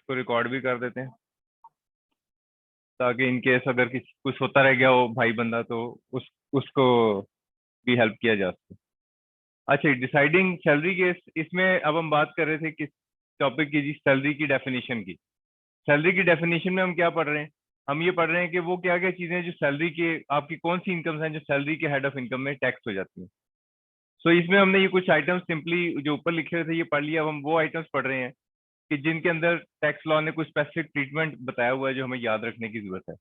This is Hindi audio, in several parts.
इसको रिकॉर्ड भी कर देते हैं ताकि इन केस अगर किसी कुछ होता रह गया हो भाई बंदा तो उसको भी हेल्प किया जा सके। अच्छा, डिसाइडिंग सैलरी के इसमें अब हम बात कर रहे थे किस टॉपिक की जी, सैलरी की डेफिनेशन की। सैलरी की डेफिनेशन में हम क्या पढ़ रहे हैं? हम ये पढ़ रहे हैं कि वो क्या क्या चीजें जो सैलरी के, आपकी कौन सी इनकम्स हैं जो सैलरी के हेड ऑफ इनकम में टैक्स हो जाती हैं। सो इसमें हमने ये कुछ आइटम्स सिंपली जो ऊपर लिखे हुए थे ये पढ़ लिया। अब हम वो आइटम्स पढ़ रहे हैं कि जिनके अंदर टैक्स लॉ ने कुछ स्पेसिफिक ट्रीटमेंट बताया हुआ है जो हमें याद रखने की जरूरत है।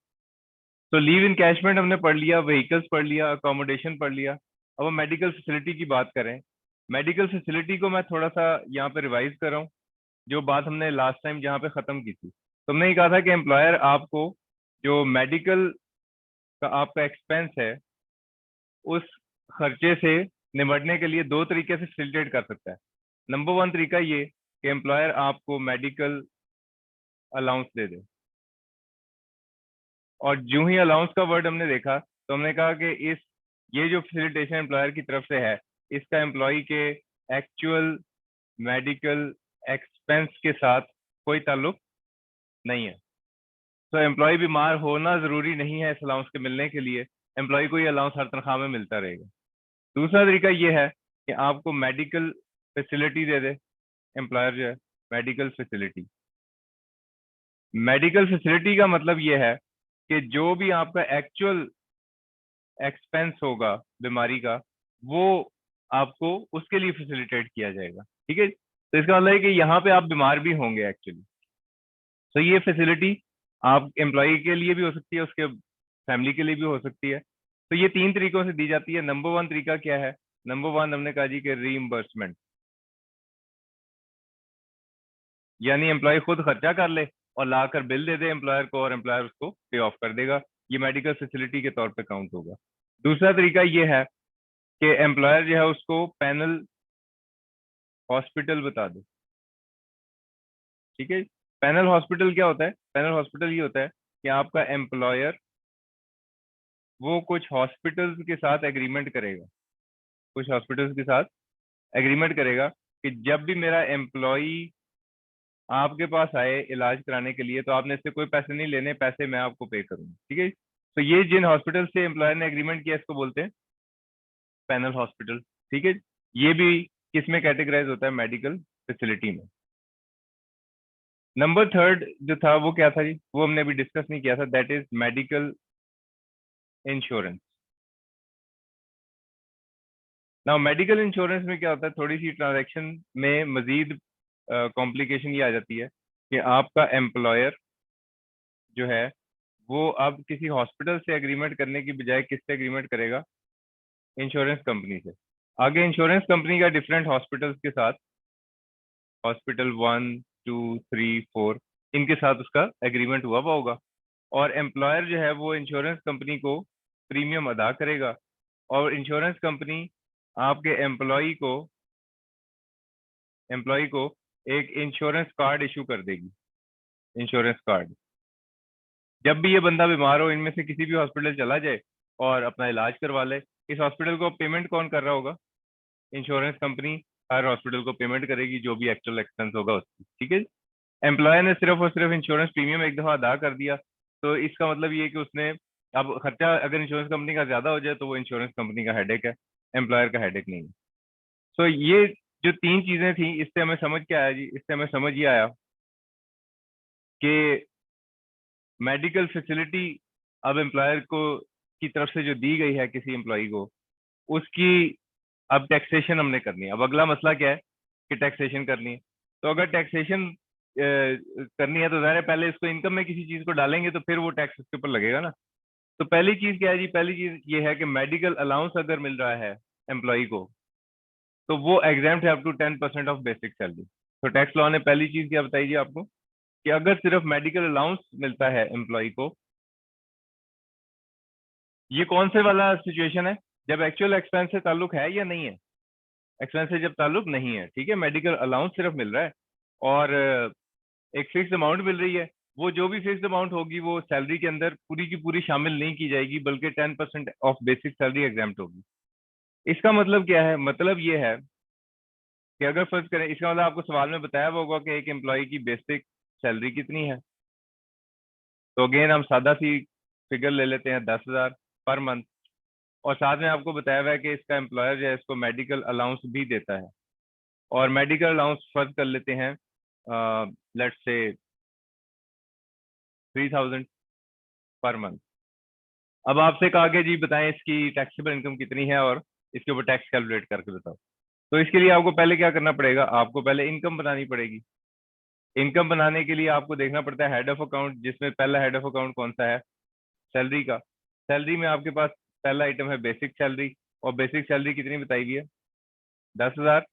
तो लीव इनकैशमेंट हमने पढ़ लिया, व्हीकल्स पढ़ लिया, अकोमोडेशन पढ़ लिया। अब हम मेडिकल फैसिलिटी की बात करें। मेडिकल फैसिलिटी को मैं थोड़ा सा यहाँ पे रिवाइज कर रहा हूँ, जो बात हमने लास्ट टाइम जहाँ पे खत्म की थी। तो हमने ये कहा था कि एम्प्लॉयर आपको जो मेडिकल का आपका एक्सपेंस है उस खर्चे से निपटने के लिए दो तरीके से फैसिलिटेट कर सकता है। नंबर वन तरीका ये कि एम्प्लॉयर आपको मेडिकल अलाउंस दे दे। और जो ही अलाउंस का वर्ड हमने देखा तो हमने कहा कि ये जो फैसिलिटेशन एम्प्लॉयर की तरफ से है इसका एम्प्लॉय के एक्चुअल मेडिकल एक्सपेंस के साथ कोई ताल्लुक नहीं है। तो एम्प्लॉय बीमार होना जरूरी नहीं है इस अलाउंस के मिलने के लिए। एम्प्लॉय को ये अलाउंस हर तनख्वाह में मिलता रहेगा। दूसरा तरीका ये है कि आपको मेडिकल फैसिलिटी दे दे एम्प्लॉयर जो है। मेडिकल फैसिलिटी, मेडिकल फैसिलिटी का मतलब ये है कि जो भी आपका एक्चुअल एक्सपेंस होगा बीमारी का वो आपको उसके लिए फैसिलिटेट किया जाएगा। ठीक है, तो इसका मतलब है कि यहाँ पे आप बीमार भी होंगे एक्चुअली। तो ये फैसिलिटी आप एम्प्लॉय के लिए भी हो सकती है, उसके फैमिली के लिए भी हो सकती है। तो ये तीन तरीकों से दी जाती है। नंबर वन तरीका क्या है? नंबर वन हमने कहा जी कि रीइंबर्समेंट, यानी एम्प्लॉय खुद खर्चा कर ले और लाकर बिल दे दे एम्प्लॉयर को और एम्प्लॉयर उसको पे ऑफ कर देगा। ये मेडिकल फैसिलिटी के तौर पे काउंट होगा। दूसरा तरीका ये है कि एम्प्लॉयर जो है उसको पैनल हॉस्पिटल बता दे। ठीक है, पैनल हॉस्पिटल क्या होता है? पैनल हॉस्पिटल ये होता है कि आपका एम्प्लॉयर वो कुछ हॉस्पिटल्स के साथ एग्रीमेंट करेगा, कुछ हॉस्पिटल्स के साथ एग्रीमेंट करेगा कि जब भी मेरा एम्प्लॉय आपके पास आए इलाज कराने के लिए तो आपने इससे कोई पैसे नहीं लेने, पैसे मैं आपको पे करूंगा। ठीक है, तो ये जिन हॉस्पिटल से एम्प्लॉयर ने एग्रीमेंट किया इसको बोलते हैं पैनल हॉस्पिटल। ठीक है, ये भी किस में कैटेगराइज होता है? मेडिकल फैसिलिटी में। नंबर थर्ड जो था वो क्या था जी? वो हमने अभी डिस्कस नहीं किया था, दैट इज मेडिकल इंश्योरेंस। ना मेडिकल इंश्योरेंस में क्या होता है, थोड़ी सी ट्रांजैक्शन में मजीद कॉम्प्लिकेशन ये आ जाती है कि आपका एम्प्लॉयर जो है वो अब किसी हॉस्पिटल से एग्रीमेंट करने की बजाय किससे एग्रीमेंट करेगा? इंश्योरेंस कंपनी से। आगे इंश्योरेंस कंपनी का डिफरेंट हॉस्पिटल्स के साथ, हॉस्पिटल 1 2 3 4 इनके साथ उसका एग्रीमेंट हुआ हुआ होगा। और एम्प्लॉयर जो है वो इंश्योरेंस कंपनी को प्रीमियम अदा करेगा और इंश्योरेंस कंपनी आपके एम्प्लॉय को एक इंश्योरेंस कार्ड इशू कर देगी। इंश्योरेंस कार्ड, जब भी ये बंदा बीमार हो इनमें से किसी भी हॉस्पिटल चला जाए और अपना इलाज करवा ले, इस हॉस्पिटल को पेमेंट कौन कर रहा होगा? इंश्योरेंस कंपनी हर हॉस्पिटल को पेमेंट करेगी जो भी एक्चुअल एक्सपेंस होगा उसकी। ठीक है, एम्प्लॉयर ने सिर्फ और सिर्फ इंश्योरेंस प्रीमियम एक दफा अदा कर दिया तो इसका मतलब ये है कि उसने अब खर्चा अगर इंश्योरेंस कंपनी का ज्यादा हो जाए तो वो इंश्योरेंस कंपनी का हेडेक है, एम्प्लॉयर का हेडेक नहीं है। तो ये जो तीन चीजें थी इससे हमें समझ क्या आया जी? इससे हमें समझ ये आया कि मेडिकल फैसिलिटी अब एम्प्लॉयर को की तरफ से जो दी गई है किसी एम्प्लॉय को, उसकी अब टैक्सेशन हमने करनी है। अब अगला मसला क्या है कि टैक्सेशन करनी है। तो अगर टैक्सेशन करनी है तो ज़ाहिर है पहले इसको इनकम में किसी चीज को डालेंगे तो फिर वो टैक्स उसके ऊपर लगेगा ना। तो पहली चीज क्या है जी? पहली चीज ये है कि मेडिकल अलाउंस अगर मिल रहा है एम्प्लॉय को तो वो एग्जाम्प्ट है up to 10% of basic salary. तो टैक्स लॉ ने पहली चीज क्या बताई जी आपको कि अगर सिर्फ मेडिकल अलाउंस मिलता है एम्प्लॉय को, ये कौन से वाला सिचुएशन है? जब एक्चुअल एक्सपेंस से ताल्लुक है या नहीं है? एक्सपेंस से जब ताल्लुक नहीं है। ठीक है, मेडिकल अलाउंस सिर्फ मिल रहा है और एक फिक्स अमाउंट मिल रही है। वो जो भी फिक्स अमाउंट होगी वो सैलरी के अंदर पूरी की पूरी शामिल नहीं की जाएगी बल्कि 10% ऑफ बेसिक सैलरी एग्जाम्प्ट होगी। इसका मतलब क्या है? मतलब ये है कि अगर फर्ज करें, इसका मतलब आपको सवाल में बताया हुआ होगा कि एक एम्प्लॉय की बेसिक सैलरी कितनी है। तो अगेन हम सादा सी फिगर ले लेते हैं 10,000 पर मंथ। और साथ में आपको बताया हुआ है कि इसका एम्प्लॉयर जो है इसको मेडिकल अलाउंस भी देता है। और मेडिकल अलाउंस फर्ज कर लेते हैं लेट्स से 3,000 पर मंथ। अब आपसे कहा कि जी बताएं इसकी टैक्सेबल इनकम कितनी है और इसके ऊपर टैक्स कैलकुलेट करके बताओ। तो इसके लिए आपको पहले क्या करना पड़ेगा, आपको पहले इनकम बनानी पड़ेगी। इनकम बनाने के लिए आपको देखना पड़ता है हेड ऑफ अकाउंट, जिसमें पहला हेड ऑफ अकाउंट कौन सा है, सैलरी का। सैलरी में आपके पास पहला आइटम है बेसिक सैलरी। और बेसिक सैलरी कितनी बताई हुई है, 10,000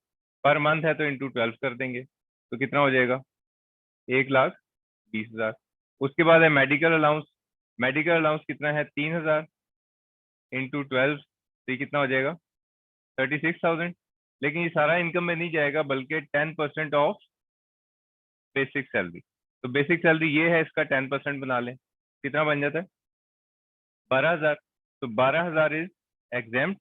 पर मंथ है, तो इंटू 12 कर देंगे तो कितना हो जाएगा, 1,20,000। उसके बाद है मेडिकल अलाउंस। मेडिकल अलाउंस कितना है, 3,000 इंटू 12, तो ये कितना हो जाएगा, 36,000। लेकिन ये सारा इनकम में नहीं जाएगा, बल्कि 10% ऑफ बेसिक सैलरी। तो बेसिक सैलरी ये है, इसका 10% बना लें, कितना बन जाता है, 12,000। तो 12,000 इज एग्जेम्प्ट।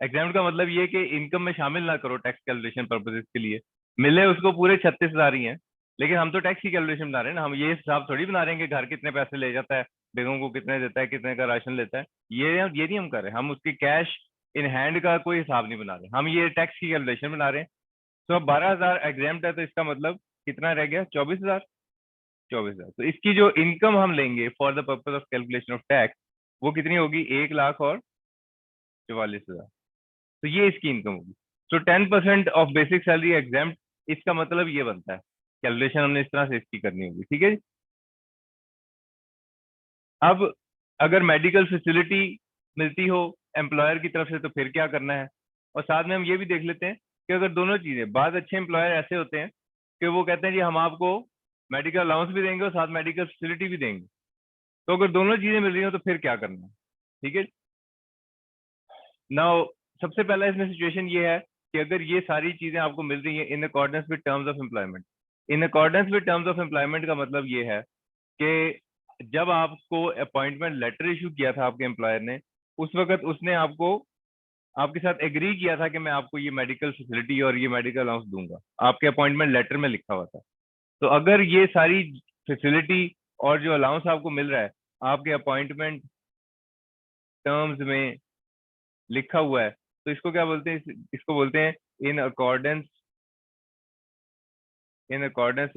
एग्जेम्प्ट का मतलब ये कि इनकम में शामिल ना करो टैक्स कैलकुलेशन पर्पजेस के लिए। मिले उसको पूरे 36,000 ही हैं, लेकिन हम तो टैक्स की कैलकुलेशन बना रहे हैं ना, हम ये हिसाब थोड़ी बना रहे हैं कि घर कितने पैसे ले जाता है, बेगम को कितने देता है, कितने का राशन लेता है। ये नहीं हम कर रहे, हम उसकी कैश इन हैंड का कोई हिसाब नहीं बना रहे, हम ये टैक्स की कैलकुलेशन बना रहे हैं। तो अब 12,000 एग्जेम्प्ट है, तो इसका मतलब कितना रह गया, 24,000। 24,000, तो इसकी जो इनकम हम लेंगे for the purpose of calculation of tax, वो कितनी होगी, 1,44,000। तो ये इसकी इनकम होगी। तो 10% ऑफ बेसिक सैलरी एग्जाम्प्ट, इसका मतलब ये बनता है। कैलकुलेशन हमने इस तरह से इसकी करनी होगी, ठीक है जी। अब अगर मेडिकल फैसिलिटी मिलती हो एम्प्लॉयर की तरफ से तो फिर क्या करना है। और साथ में हम ये भी देख लेते हैं कि अगर दोनों चीजें, बाद अच्छे एम्प्लॉयर ऐसे होते हैं कि वो कहते हैं जी हम आपको मेडिकल अलाउंस भी देंगे और साथ मेडिकल फैसिलिटी भी देंगे। तो अगर दोनों चीजें मिल रही हो तो फिर क्या करना है, ठीक है। नाउ सबसे पहला इसमें सिचुएशन ये है कि अगर ये सारी चीजें आपको मिल रही हैं इन accordance with terms of employment. In accordance with terms of employment का मतलब ये है कि जब आपको अपॉइंटमेंट लेटर इशू किया था आपके एम्प्लॉयर ने, उस वक्त उसने आपको आपके साथ एग्री किया था कि मैं आपको ये मेडिकल फैसिलिटी और ये मेडिकल अलाउंस दूंगा, आपके अपॉइंटमेंट लेटर में लिखा हुआ था। तो अगर ये सारी फैसिलिटी और जो अलाउंस आपको मिल रहा है आपके अपॉइंटमेंट टर्म्स में लिखा हुआ है, तो इसको क्या बोलते हैं, इसको बोलते हैं इन accordance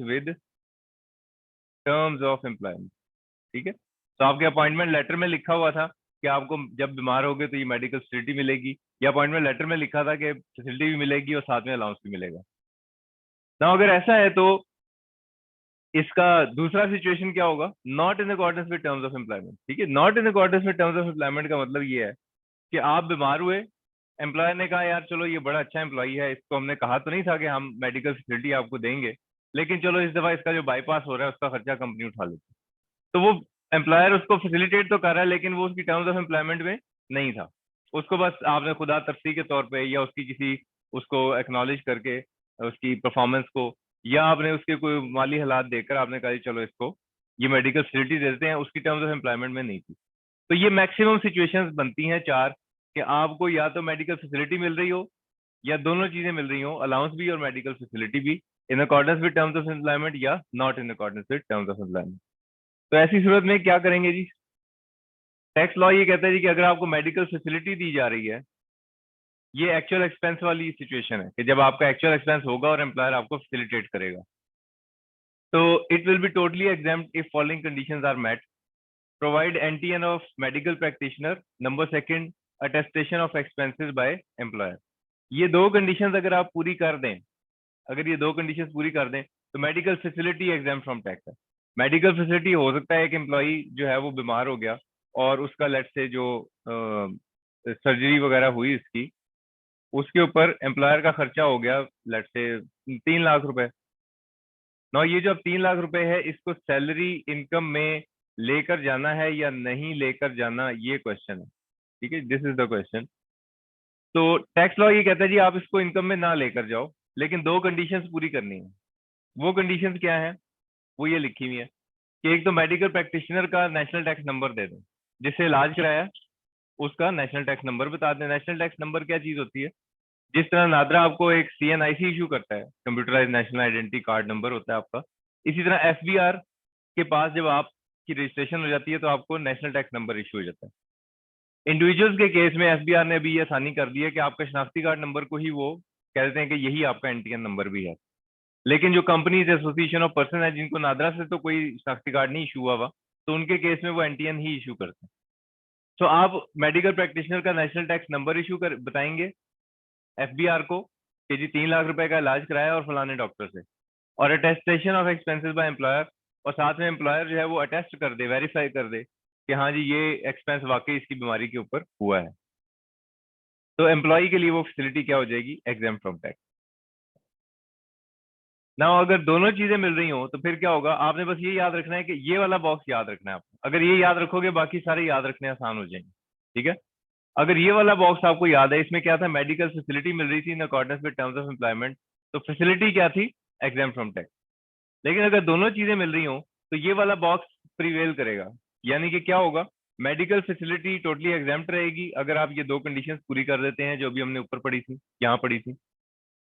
with terms of employment, ठीक है। तो आपके अपॉइंटमेंट लेटर में लिखा हुआ था कि आपको जब बीमार होगे तो ये मेडिकल फैसिलिटी मिलेगी, या अपॉइंटमेंट लेटर में लिखा था कि फैसिलिटी भी मिलेगी और साथ में अलाउंस भी मिलेगा ना। अगर ऐसा है तो इसका दूसरा सिचुएशन क्या होगा, not in accordance with terms of employment, ठीक है। Not in accordance with terms of employment का मतलब ये है कि आप बीमार हुए, एम्प्लॉयर ने कहा यार चलो ये बड़ा अच्छा एम्प्लॉई है, इसको हमने कहा तो नहीं था कि हम मेडिकल फैसिलिटी आपको देंगे, लेकिन चलो इस दफा इसका जो बाईपास हो रहा है उसका खर्चा कंपनी उठा लेती। तो वो एम्प्लॉयर उसको फैसिलिटेट तो कर रहा है, लेकिन वो उसकी टर्म्स ऑफ एम्प्लॉयमेंट में नहीं था। उसको बस आपने खुदा तरसी के तौर पे या उसकी किसी उसको एक्नॉलेज करके उसकी परफॉर्मेंस को, या आपने उसके कोई माली हालात देखकर आपने कहा जी चलो इसको ये मेडिकल फैसिलिटी दे देते हैं, उसकी टर्म्स ऑफ एम्प्लॉयमेंट में नहीं थी। तो ये मैक्सिमम सिचुएशंस बनती हैं चार, कि आपको या तो मेडिकल फैसिलिटी मिल रही हो या दोनों चीजें मिल रही हो, अलाउंस भी और मेडिकल फैसिलिटी भी, in accordance with terms of employment या not in accordance with terms of employment. तो ऐसी सूरत में क्या करेंगे जी, टैक्स लॉ ये कहता है जी कि अगर आपको मेडिकल फैसिलिटी दी जा रही है, ये एक्चुअल एक्सपेंस वाली सिचुएशन है कि जब आपका एक्चुअल एक्सपेंस होगा और एम्प्लॉयर आपको फैसिलिटेट करेगा, तो it will be totally exempt if following conditions are met. Provide NTN of medical practitioner, number second attestation of expenses by employer. ये दो कंडीशंस अगर आप पूरी कर दें, अगर ये दो कंडीशंस पूरी कर दें तो medical facility exam from tax है। मेडिकल फैसिलिटी हो सकता है एक एम्प्लॉई जो है वो बीमार हो गया और उसका लेट से जो सर्जरी वगैरह हुई इसकी, उसके ऊपर एम्प्लॉयर का खर्चा हो गया लेट से 3 लाख रुपए। ना ये जो अब 3 लाख रुपए है इसको सैलरी इनकम में लेकर जाना है या नहीं लेकर जाना, ये क्वेश्चन है, ठीक है, दिस इज द क्वेश्चन। तो टैक्स लॉ ये कहता है जी आप इसको इनकम में ना लेकर जाओ, लेकिन दो कंडीशंस पूरी करनी है। वो कंडीशंस क्या है, वो ये लिखी हुई है कि एक तो मेडिकल प्रैक्टिशनर का नेशनल टैक्स नंबर दे दें, जिससे इलाज कराया उसका नेशनल टैक्स नंबर बता दें। नेशनल टैक्स नंबर क्या चीज होती है, जिस तरह नादरा आपको एक सीएनआईसी इशू करता है, computerize national identity card number होता है आपका, इसी तरह एफबीआर के पास जब आपकी रजिस्ट्रेशन हो जाती है तो आपको नेशनल टैक्स नंबर इशू हो जाता है। इंडिविजुअल्स के केस में एफबीआर ने अभी ये आसानी कर दी है कि आपका शनाख्ती कार्ड नंबर को ही वो कहते हैं कि यही आपका एनटीएन नंबर भी है। लेकिन जो कंपनीज एसोसिएशन ऑफ पर्सन है जिनको नादरा से तो कोई शनाख्ती कार्ड नहीं इशू हुआ हुआ, तो उनके केस में वो एनटीएन ही इशू करते हैं। तो आप मेडिकल प्रैक्टिशनर का नेशनल टैक्स नंबर इशू कर बताएंगे एफबीआर को कि जी 3 लाख रुपए का इलाज कराया और फलाने डॉक्टर से, और attestation of expenses by employer, और साथ में एम्प्लॉयर जो है वो अटेस्ट कर दे, वेरीफाई कर दे कि हाँ जी ये एक्सपेंस वाकई इसकी बीमारी के ऊपर हुआ है। तो एम्प्लॉय के लिए वो फैसिलिटी क्या हो जाएगी, एग्जाम फ्रॉम टैक्स। ना अगर दोनों चीजें मिल रही हो तो फिर क्या होगा, आपने बस ये याद रखना है कि ये वाला बॉक्स याद रखना है आपको। अगर ये याद रखोगे बाकी सारे याद रखने आसान हो जाएंगे। ठीक है, अगर ये वाला बॉक्स आपको याद है, इसमें क्या था, मेडिकल फैसिलिटी मिल रही थी इन accordance with terms of employment, तो फैसिलिटी क्या थी, एग्जाम फ्रॉम टैक्स। लेकिन अगर दोनों चीजें मिल रही हो तो ये वाला बॉक्स प्रीवेल करेगा, यानी कि क्या होगा, मेडिकल फैसिलिटी टोटली एग्जाम्प्ट रहेगी अगर आप ये दो कंडीशंस पूरी कर देते हैं जो भी हमने ऊपर पढ़ी थी, यहाँ पढ़ी थी।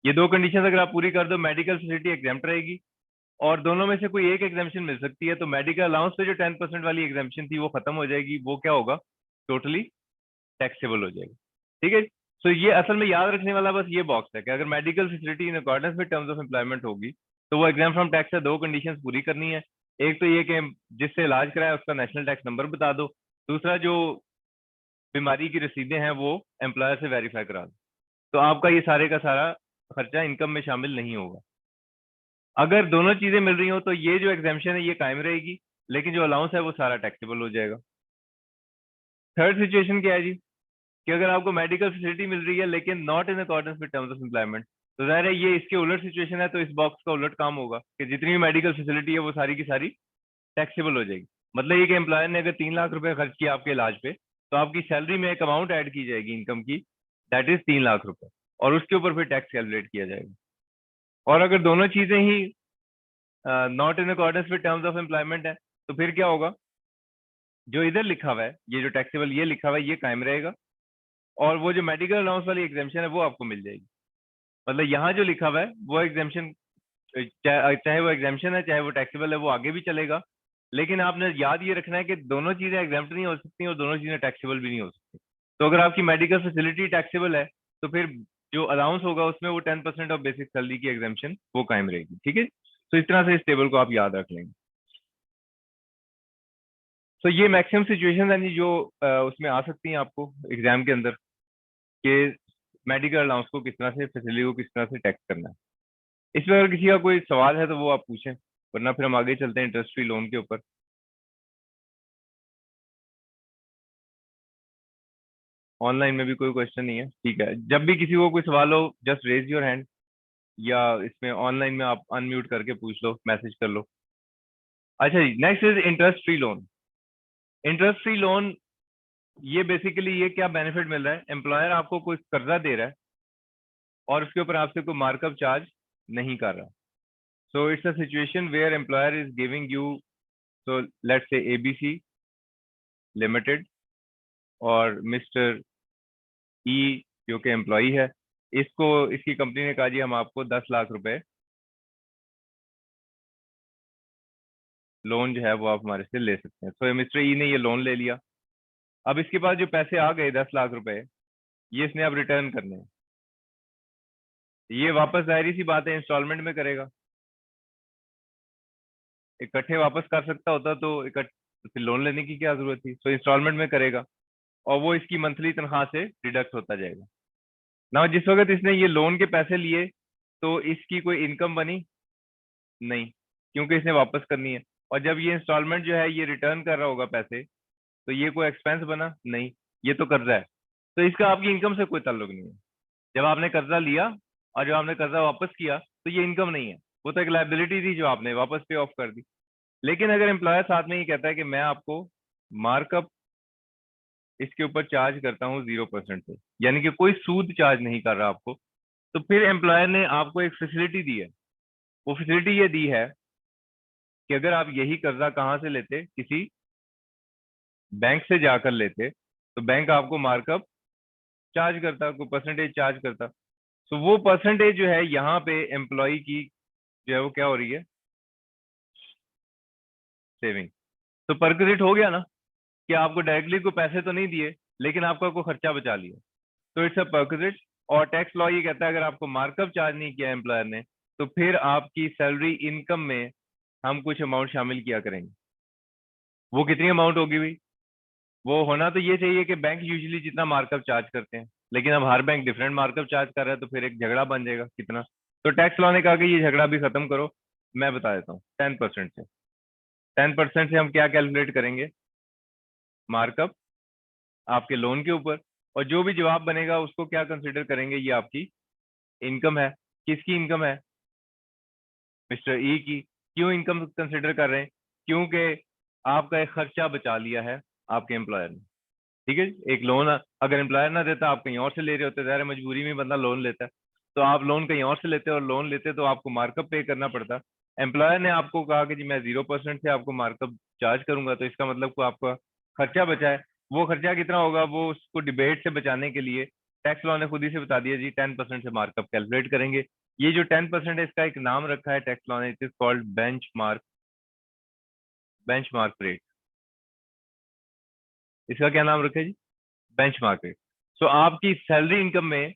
ये दो कंडीशंस अगर आप पूरी कर दो, मेडिकल फैसिलिटी एग्जाम्प्ट रहेगी, और दोनों में से कोई एक एग्जाम्पशन मिल सकती है, तो मेडिकल अलाउंस पे जो 10% वाली एग्जाम्पशन थी वो खत्म हो जाएगी, वो क्या होगा, टोटली टैक्सेबल हो जाएगी। ठीक है, तो ये असल में याद रखने वाला बस ये बॉक्स है कि अगर medical facility in accordance with terms of employment होगी तो वो एग्जाम फ्रॉम टैक्स है, दो कंडीशंस पूरी करनी है। एक तो ये कि जिससे इलाज कराया उसका नेशनल टैक्स नंबर बता दो, दूसरा जो बीमारी की रसीदें हैं वो एम्प्लॉयर से वेरीफाई करा दो, तो आपका ये सारे का सारा खर्चा इनकम में शामिल नहीं होगा। अगर दोनों चीजें मिल रही हो तो ये जो एग्जाम्पशन है ये कायम रहेगी, लेकिन जो अलाउंस है वो सारा टैक्सेबल हो जाएगा। थर्ड सिचुएशन क्या है जी, कि अगर आपको मेडिकल फैसिलिटी मिल रही है लेकिन not in accordance with terms of employment, तो जाहिर है ये इसके उलट सिचुएशन है, तो इस बॉक्स का उलट काम होगा कि जितनी भी मेडिकल फैसिलिटी है वो सारी की सारी टैक्सेबल हो जाएगी। मतलब ये कि एम्प्लॉयर ने अगर 3 लाख रुपए खर्च किया आपके इलाज पे, तो आपकी सैलरी में एक अमाउंट ऐड की जाएगी इनकम की, दैट इज 3 लाख रुपए, और उसके ऊपर फिर टैक्स कैलकुलेट किया जाएगा। और अगर दोनों चीजें ही not in accordance with terms of employment है, तो फिर क्या होगा, जो इधर लिखा हुआ है, ये जो टैक्सेबल ये लिखा हुआ है ये कायम रहेगा, और वो जो मेडिकल अलाउंस वाली एग्जाम्पशन है वो आपको मिल जाएगी। मतलब यहाँ जो लिखा हुआ है वो एग्जाम्पशन, चाहे वो एग्जाम्पशन है चाहे वो टैक्सेबल है, वो आगे भी चलेगा, लेकिन आपने याद ये रखना है कि दोनों चीजें एग्जाम्प्ट नहीं हो सकती और दोनों चीजें टैक्सेबल भी नहीं हो सकती। तो अगर आपकी मेडिकल फैसिलिटी टैक्सेबल है तो फिर जो अलाउंस होगा उसमें वो 10% ऑफ बेसिक सैलरी की एग्जाम्पशन वो कायम रहेगी। ठीक है, तो इस तरह से इस टेबल को आप याद रख लेंगे। तो ये मैक्सिमम सिचुएशन है जी जो उसमें आ सकती हैं आपको एग्जाम के अंदर, कि मेडिकल अलाउंस को किस तरह से, फैसिलिटी को किस तरह से टैक्स करना है। इसमें अगर किसी का कोई सवाल है तो वो आप पूछें, वरना फिर हम आगे चलते हैं इंटरेस्ट फ्री लोन के ऊपर। ऑनलाइन में भी कोई क्वेश्चन नहीं है, ठीक है। जब भी किसी को कोई सवाल हो जस्ट रेज योर हैंड, या इसमें ऑनलाइन में आप अनम्यूट करके पूछ लो, मैसेज कर लो। अच्छा जी, next is interest free loan. Interest free loan, ये बेसिकली ये क्या बेनिफिट मिल रहा है, एम्प्लॉयर आपको कोई कर्जा दे रहा है और उसके ऊपर आपसे कोई मार्कअप चार्ज नहीं कर रहा। So it's a situation where employer is giving you, so let's say ABC limited, और मिस्टर ई जो कि एम्प्लॉई है, इसको इसकी कंपनी ने कहा जी हम आपको 10 लाख रुपए लोन जो है वो आप हमारे से ले सकते हैं। तो मिस्टर ई ने ये लोन ले लिया। अब इसके पास जो पैसे आ गए 10 लाख रुपए, ये इसने अब रिटर्न करने हैं। ये वापस जाहिर सी बात है इंस्टॉलमेंट में करेगा, इकट्ठे वापस कर सकता होता तो फिर लोन लेने की क्या जरूरत थी। तो इंस्टॉलमेंट में करेगा और वो इसकी मंथली तनख्वाह से डिडक्ट होता जाएगा ना। जिस वक्त इसने ये लोन के पैसे लिए तो इसकी कोई इनकम बनी नहीं, क्योंकि इसने वापस करनी है। और जब ये इंस्टॉलमेंट जो है ये रिटर्न कर रहा होगा पैसे, तो ये कोई एक्सपेंस बना नहीं, ये तो कर्जा है, तो इसका आपकी इनकम से कोई ताल्लुक नहीं है। जब आपने कर्जा लिया और जब आपने कर्जा वापस किया तो ये इनकम नहीं है, वो तो एक लाइबिलिटी थी जो आपने वापस पे ऑफ कर दी। लेकिन अगर एम्प्लॉयर साथ में ये कहता है कि मैं आपको मार्कअप इसके ऊपर चार्ज करता हूँ 0% से, यानी कि कोई सूद चार्ज नहीं कर रहा आपको, तो फिर एम्प्लॉयर ने आपको एक फैसिलिटी दी है। वो फैसिलिटी ये दी है कि अगर आप यही कर्जा कहाँ से लेते, किसी बैंक से जाकर लेते, तो बैंक आपको मार्कअप चार्ज करता, कोई परसेंटेज चार्ज करता। तो वो परसेंटेज जो है यहाँ पे एम्प्लॉय की जो है वो क्या हो रही है, सेविंग। तो परक्विजिट हो गया ना, कि आपको डायरेक्टली कोई पैसे तो नहीं दिए लेकिन आपका कोई खर्चा बचा लिया, तो इट्स अ परक्विजिट। और टैक्स लॉ ये कहता है अगर आपको मार्कअप चार्ज नहीं किया एम्प्लॉयर ने, तो फिर आपकी सैलरी इनकम में हम कुछ अमाउंट शामिल किया करेंगे। वो कितनी अमाउंट होगी भाई? वो होना तो ये चाहिए कि बैंक यूजुअली जितना मार्कअप चार्ज करते हैं, लेकिन अब हर बैंक डिफरेंट मार्कअप चार्ज कर रहा है, तो फिर एक झगड़ा बन जाएगा कितना। तो टैक्स लॉ ने कहा कि ये झगड़ा भी खत्म करो, मैं बता देता हूँ 10% से। 10% से हम क्या कैलकुलेट करेंगे? मार्कअप आपके लोन के ऊपर, और जो भी जवाब बनेगा उसको क्या कंसिडर करेंगे? ये आपकी इनकम है। किसकी इनकम है? मिस्टर ई की। क्यों इनकम कंसिडर कर रहे हैं? क्योंकि आपका एक खर्चा बचा लिया है आपके एम्प्लॉयर ने। ठीक है, एक लोन अगर एम्प्लॉयर ना देता, आप कहीं और से ले रहे होते, ज़ाहिर है मजबूरी में बंदा लोन लेता है, तो आप लोन कहीं और से लेते, और लोन लेते तो आपको मार्कअप पे करना पड़ता। एम्प्लॉयर ने आपको कहा कि जी मैं 0% से आपको मार्कअप चार्ज करूंगा, तो इसका मतलब को आपका खर्चा बचा है। वो खर्चा कितना होगा, वो उसको डिबेट से बचाने के लिए टैक्स लॉ ने खुद ही से बता दिया जी 10% से मार्कअप कैलकुलेट करेंगे। ये जो 10% है, इसका एक नाम रखा है टैक्स लॉ ने, it is called benchmark rate. इसका क्या नाम रखा है जी? Benchmark rate. सो आपकी सैलरी इनकम में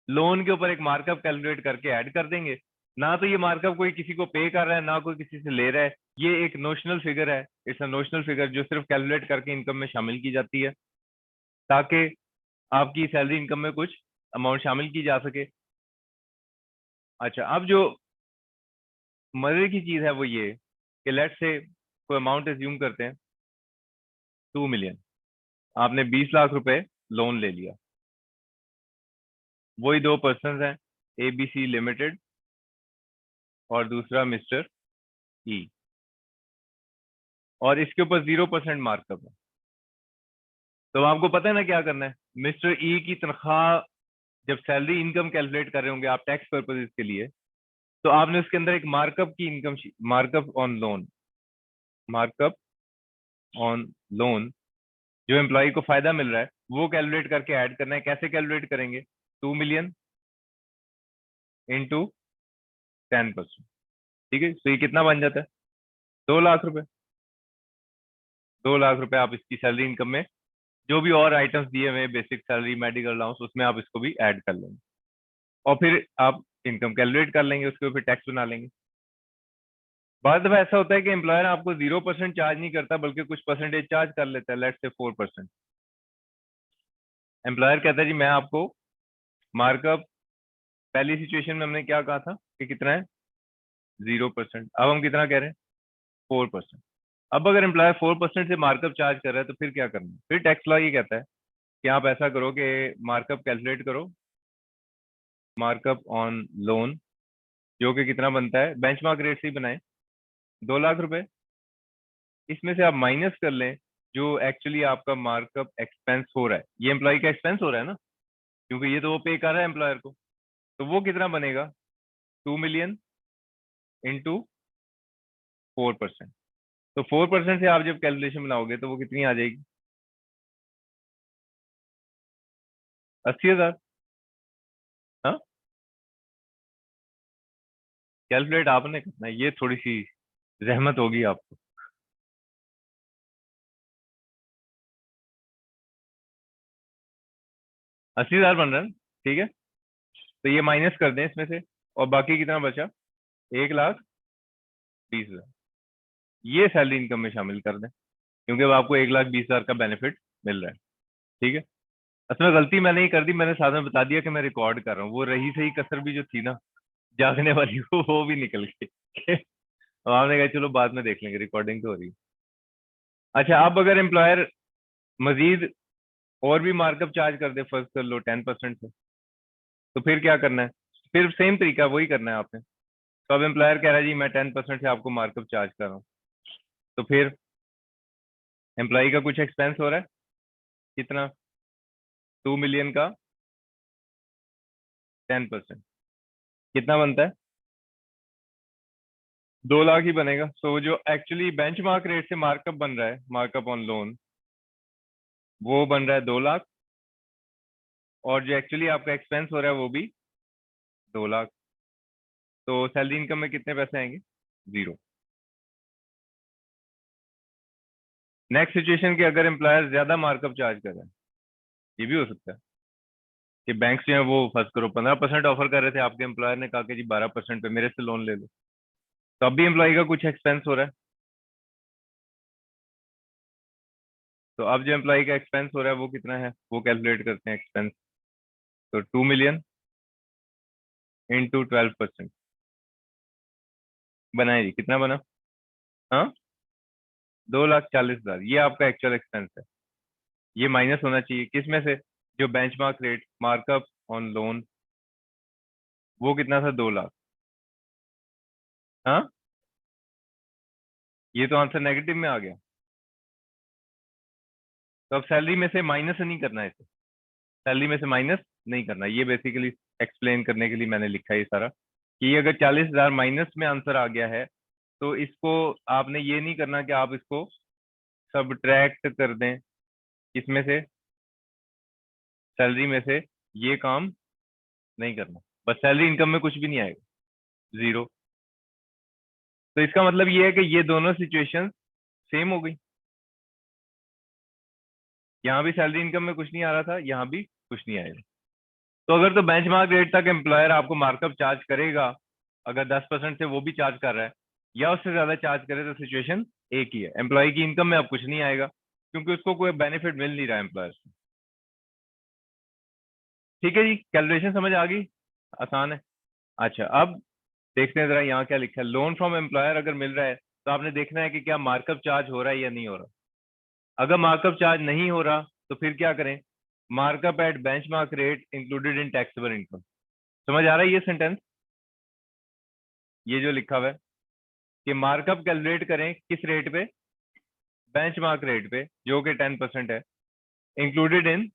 लोन के ऊपर एक मार्कअप कैलकुलेट करके ऐड कर देंगे। ना तो ये मार्कअप कोई किसी को पे कर रहा है, ना कोई किसी से ले रहा है, ये एक नोशनल फिगर है। इट्स अ नोशनल फिगर जो सिर्फ कैलकुलेट करके इनकम में शामिल की जाती है, ताकि आपकी सैलरी इनकम में कुछ अमाउंट शामिल की जा सके। अच्छा, अब जो मजे की चीज है वो ये कि लेट्स से कोई अमाउंट एज्यूम करते हैं 2 मिलियन। आपने 20 लाख रुपए लोन ले लिया। वही दो पर्सन हैं, ABC लिमिटेड और दूसरा मिस्टर ई, और इसके ऊपर 0% मार्कअप है। तो आपको पता है ना क्या करना है? मिस्टर ई की तनख्वाह जब सैलरी इनकम कैलकुलेट कर रहे होंगे आप टैक्स पर्पजेज के लिए, तो आपने उसके अंदर एक मार्कअप की इनकम, मार्कअप ऑन लोन जो एम्प्लॉय को फायदा मिल रहा है वो कैलकुलेट करके ऐड करना है। कैसे कैलकुलेट करेंगे? 2 मिलियन इंटू 10%। ठीक है, तो ये कितना बन जाता है? 2 लाख रुपए। 2 लाख रुपए आप इसकी सैलरी इनकम में जो भी और आइटम्स दिए हुए हैं, बेसिक सैलरी, मेडिकल अलाउंस, उसमें आप इसको भी ऐड कर लेंगे, और फिर आप इनकम कैलकुलेट कर लेंगे, उसके ऊपर टैक्स बना लेंगे। बाद दफा ऐसा होता है कि एम्प्लॉयर आपको 0% चार्ज नहीं करता, बल्कि कुछ परसेंटेज चार्ज कर लेता है, लेट्स से 4%। एम्प्लॉयर कहता है जी मैं आपको मार्कअप, पहली सिचुएशन में हमने क्या कहा था कि कितना है? 0%। अब हम कितना कह रहे हैं? 4%। अब अगर एम्प्लॉयर 4% से मार्कअप चार्ज कर रहा है, तो फिर क्या करना है? फिर टैक्स लॉ ये कहता है कि आप ऐसा करो कि मार्कअप कैलकुलेट करो, मार्कअप ऑन लोन, जो कि कितना बनता है, बेंचमार्क रेट से ही बनाए, 2 लाख रुपए। इसमें से आप माइनस कर लें जो एक्चुअली आपका मार्कअप एक्सपेंस हो रहा है, ये एम्प्लॉय का एक्सपेंस हो रहा है ना, क्योंकि ये तो वो पे कर रहा है एम्प्लॉयर को। तो वो कितना बनेगा? 2 मिलियन इंटू 4%। तो 4% से आप जब कैलकुलेशन बनाओगे तो वो कितनी आ जाएगी? 80,000। हाँ, कैलकुलेट आपने करना है, ये थोड़ी सी जहमत होगी आपको। 80,000 बन रहा है ना? ठीक है, तो ये माइनस कर दें इसमें से, और बाकी कितना बचा? 1,20,000। ये सैलरी इनकम में शामिल कर दें, क्योंकि अब आपको 1,20,000 का बेनिफिट मिल रहा है। ठीक है, असल में गलती मैंने ही कर दी, मैंने साथ में बता दिया कि मैं रिकॉर्ड कर रहा हूँ, वो रही सही कसर भी जो थी ना जागने वाली, वो भी निकल गई। और आपने कहा चलो बाद में देख लेंगे, रिकॉर्डिंग तो हो रही है। अच्छा, अब अगर एम्प्लॉयर मजीद और भी मार्कअप चार्ज कर दे, फर्ज कर लो 10% से, तो फिर क्या करना है? फिर सेम तरीका वही करना है आपने। तो अब एम्प्लॉयर कह रहा है जी मैं 10% से आपको मार्कअप चार्ज कर रहा हूँ, तो फिर एम्प्लॉय का कुछ एक्सपेंस हो रहा है, कितना? 2 मिलियन का 10% कितना बनता है? 2 लाख ही बनेगा। सो जो एक्चुअली बेंचमार्क रेट से मार्कअप बन रहा है, मार्कअप ऑन लोन, वो बन रहा है 2 लाख, और जो एक्चुअली आपका एक्सपेंस हो रहा है वो भी 2 लाख। तो सैलरी इनकम में कितने पैसे आएंगे? 0। नेक्स्ट सिचुएशन के अगर एम्प्लॉयर ज्यादा मार्कअप चार्ज कर रहा है, ये भी हो सकता है कि बैंक जो है वो फर्स्ट करो 15% ऑफर कर रहे थे, आपके एम्प्लॉयर ने कहा कि जी 12% पे मेरे से लोन ले लो, तो अब भी एम्प्लॉय का कुछ एक्सपेंस हो रहा है। तो अब जो एम्प्लॉय का एक्सपेंस हो रहा है वो कितना है, वो कैलकुलेट करते हैं एक्सपेंस। तो 2 मिलियन इंटू 12% बनाए जी, कितना बना? हाँ, 2,40,000, ये आपका एक्चुअल एक्सपेंस है। ये माइनस होना चाहिए किस में से? जो benchmark rate markup on loan, वो कितना था? 2 लाख। हाँ, ये तो आंसर नेगेटिव में आ गया। तो अब सैलरी में से माइनस नहीं करना है इसे, सैलरी में से माइनस नहीं करना, ये बेसिकली एक्सप्लेन करने के लिए मैंने लिखा है ये सारा, कि ये अगर 40,000 माइनस में आंसर आ गया है, तो इसको आपने ये नहीं करना कि आप इसको सब्ट्रैक्ट कर दें इसमें से, सैलरी में से, ये काम नहीं करना। बस सैलरी इनकम में कुछ भी नहीं आएगा, जीरो। तो इसका मतलब ये है कि ये दोनों सिचुएशन सेम हो गई। यहाँ भी सैलरी इनकम में कुछ नहीं आ रहा था, यहाँ भी कुछ नहीं आएगा। तो अगर तो बेंचमार्क रेट तक एम्प्लॉयर आपको मार्कअप चार्ज करेगा, अगर 10% से वो भी चार्ज कर रहा है या उससे ज्यादा चार्ज करे, तो सिचुएशन एक ही है, एम्प्लॉय की इनकम में अब कुछ नहीं आएगा क्योंकि उसको कोई बेनिफिट मिल नहीं रहा है एम्प्लॉयर से। ठीक है जी, कैलकुलेशन समझ आ गई? आसान है। अच्छा, अब देखते हैं जरा यहाँ क्या लिखा है। लोन फ्रॉम एम्प्लॉयर अगर मिल रहा है तो आपने देखना है कि क्या मार्कअप चार्ज हो रहा है या नहीं हो रहा। अगर मार्कअप चार्ज नहीं हो रहा तो फिर क्या करें? Markup at benchmark rate included in taxable income. समझ आ रहा है ये सेंटेंस, ये जो लिखा हुआ है कि मार्कअप कैलकुलेट करें किस रेट पे? बेंचमार्क रेट पे, जो कि 10% है, इंक्लूडेड इन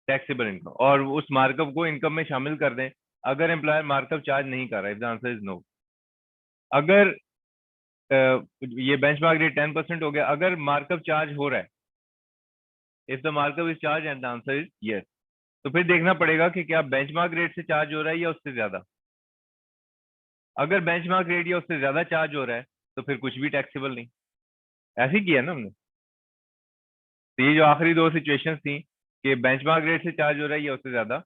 टैक्सेबल इनकम, और उस मार्कअप को इनकम में शामिल कर दें अगर एम्प्लॉयर मार्कअप चार्ज नहीं कर रहा है। If the answer is no. अगर ये बेंचमार्क रेट 10% हो गया, अगर मार्कअप चार्ज हो रहा है, if the markup is charge and the answer is yes, तो फिर देखना पड़ेगा कि क्या बेंचमार्क रेट से चार्ज हो रहा है या उससे ज्यादा। अगर बेंचमार्क रेट या उससे ज्यादा चार्ज हो रहा है तो फिर कुछ भी टैक्सेबल नहीं। ऐसे ही किया ना हमने। तो ये जो आखिरी दो सिचुएशंस थी कि बेंचमार्क रेट से चार्ज हो रहा है या उससे ज्यादा,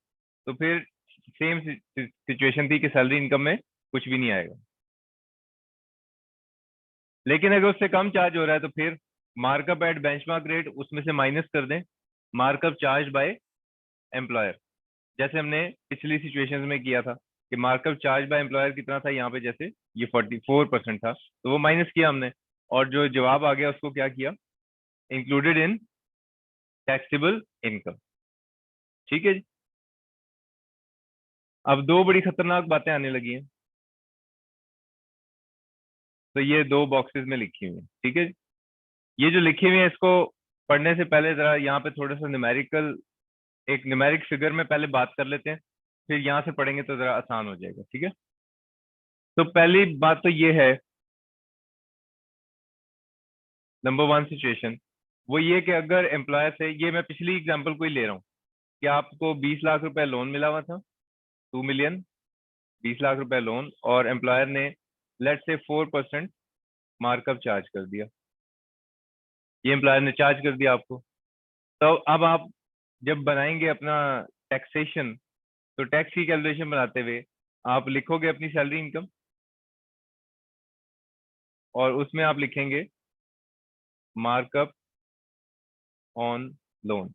तो फिर सेम सिचुएशन थी कि सैलरी इनकम में कुछ भी नहीं आएगा। लेकिन अगर उससे कम चार्ज हो रहा है तो फिर मार्कअप एट बेंचमार्क रेट उसमें से माइनस कर दें मार्कअप चार्ज बाय एम्प्लॉयर, जैसे हमने पिछली सिचुएशंस में किया था कि मार्कअप चार्ज बाय एम्प्लॉयर कितना था यहाँ पे, जैसे ये 44% था तो वो माइनस किया हमने, और जो जवाब आ गया उसको क्या किया? Included in taxable income. ठीक है जी। अब दो बड़ी खतरनाक बातें आने लगी हैं, तो ये दो बॉक्सेस में लिखी हुई हैं। ठीक है जी? ये जो लिखी हुई है इसको पढ़ने से पहले जरा यहाँ पे थोड़ा सा न्यूमेरिकल, एक न्यूमेरिक फिगर में पहले बात कर लेते हैं, फिर यहाँ से पढ़ेंगे तो जरा आसान हो जाएगा। ठीक है? तो पहली बात तो ये है, नंबर वन सिचुएशन वो ये कि अगर एम्प्लॉयर से, ये मैं पिछली एग्जांपल को ही ले रहा हूँ, कि आपको 20 लाख रुपए लोन मिला हुआ था, 2 मिलियन, 20 लाख रुपए लोन, और एम्प्लॉयर ने लेट से 4% मार्कअप चार्ज कर दिया। ये एम्प्लॉयर ने चार्ज कर दिया आपको। तो अब आप जब बनाएंगे अपना टैक्सेशन, तो टैक्स की कैलकुलेशन बनाते हुए आप लिखोगे अपनी सैलरी इनकम, और उसमें आप लिखेंगे मार्कअप ऑन लोन।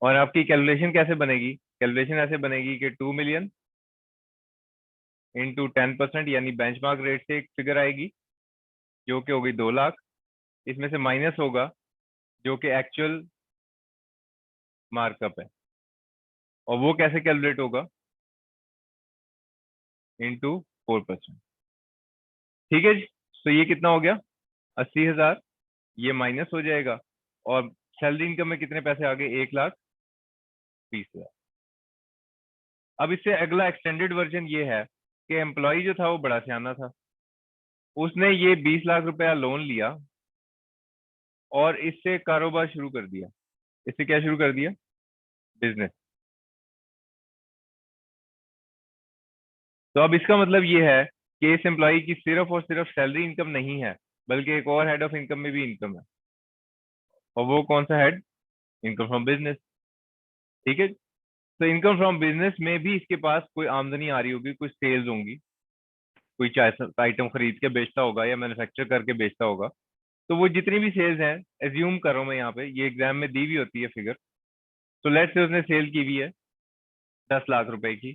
और आपकी कैलकुलेशन कैसे बनेगी? कैलकुलेशन ऐसे बनेगी कि 2 मिलियन इंटू 10%, यानी बेंचमार्क रेट से एक फिगर आएगी जो कि होगी 2 लाख, इसमें से माइनस होगा जो कि एक्चुअल मार्कअप है, और वो कैसे कैलकुलेट होगा? इंटू 4%। ठीक है जी? तो ये कितना हो गया? 80,000, ये माइनस हो जाएगा, और सैलरी इनकम में कितने पैसे आ गए? 1,20,000। अब इससे अगला एक्सटेंडेड वर्जन ये है कि एम्प्लॉय जो था वो बड़ा सियाना था, उसने ये 20 लाख रुपया लोन लिया और इससे कारोबार शुरू कर दिया। इससे क्या शुरू कर दिया? बिजनेस। तो अब इसका मतलब ये है कि इस एम्प्लॉय की सिर्फ और सिर्फ सैलरी इनकम नहीं है, बल्कि एक और हेड ऑफ इनकम में भी इनकम है, और वो कौन सा हेड? Income from business. ठीक है, तो इनकम फ्रॉम बिजनेस में भी इसके पास कोई आमदनी आ रही होगी, कुछ सेल्स होंगी, कोई चाय आइटम खरीद के बेचता होगा या मैन्युफैक्चर करके बेचता होगा। तो वो जितनी भी सेल्स हैं, एज्यूम कर रहा हूँ मैं यहाँ पे, ये एग्जाम में दी हुई होती है फिगर। तो लेट्स से उसने सेल की हुई है 10 लाख रुपए की।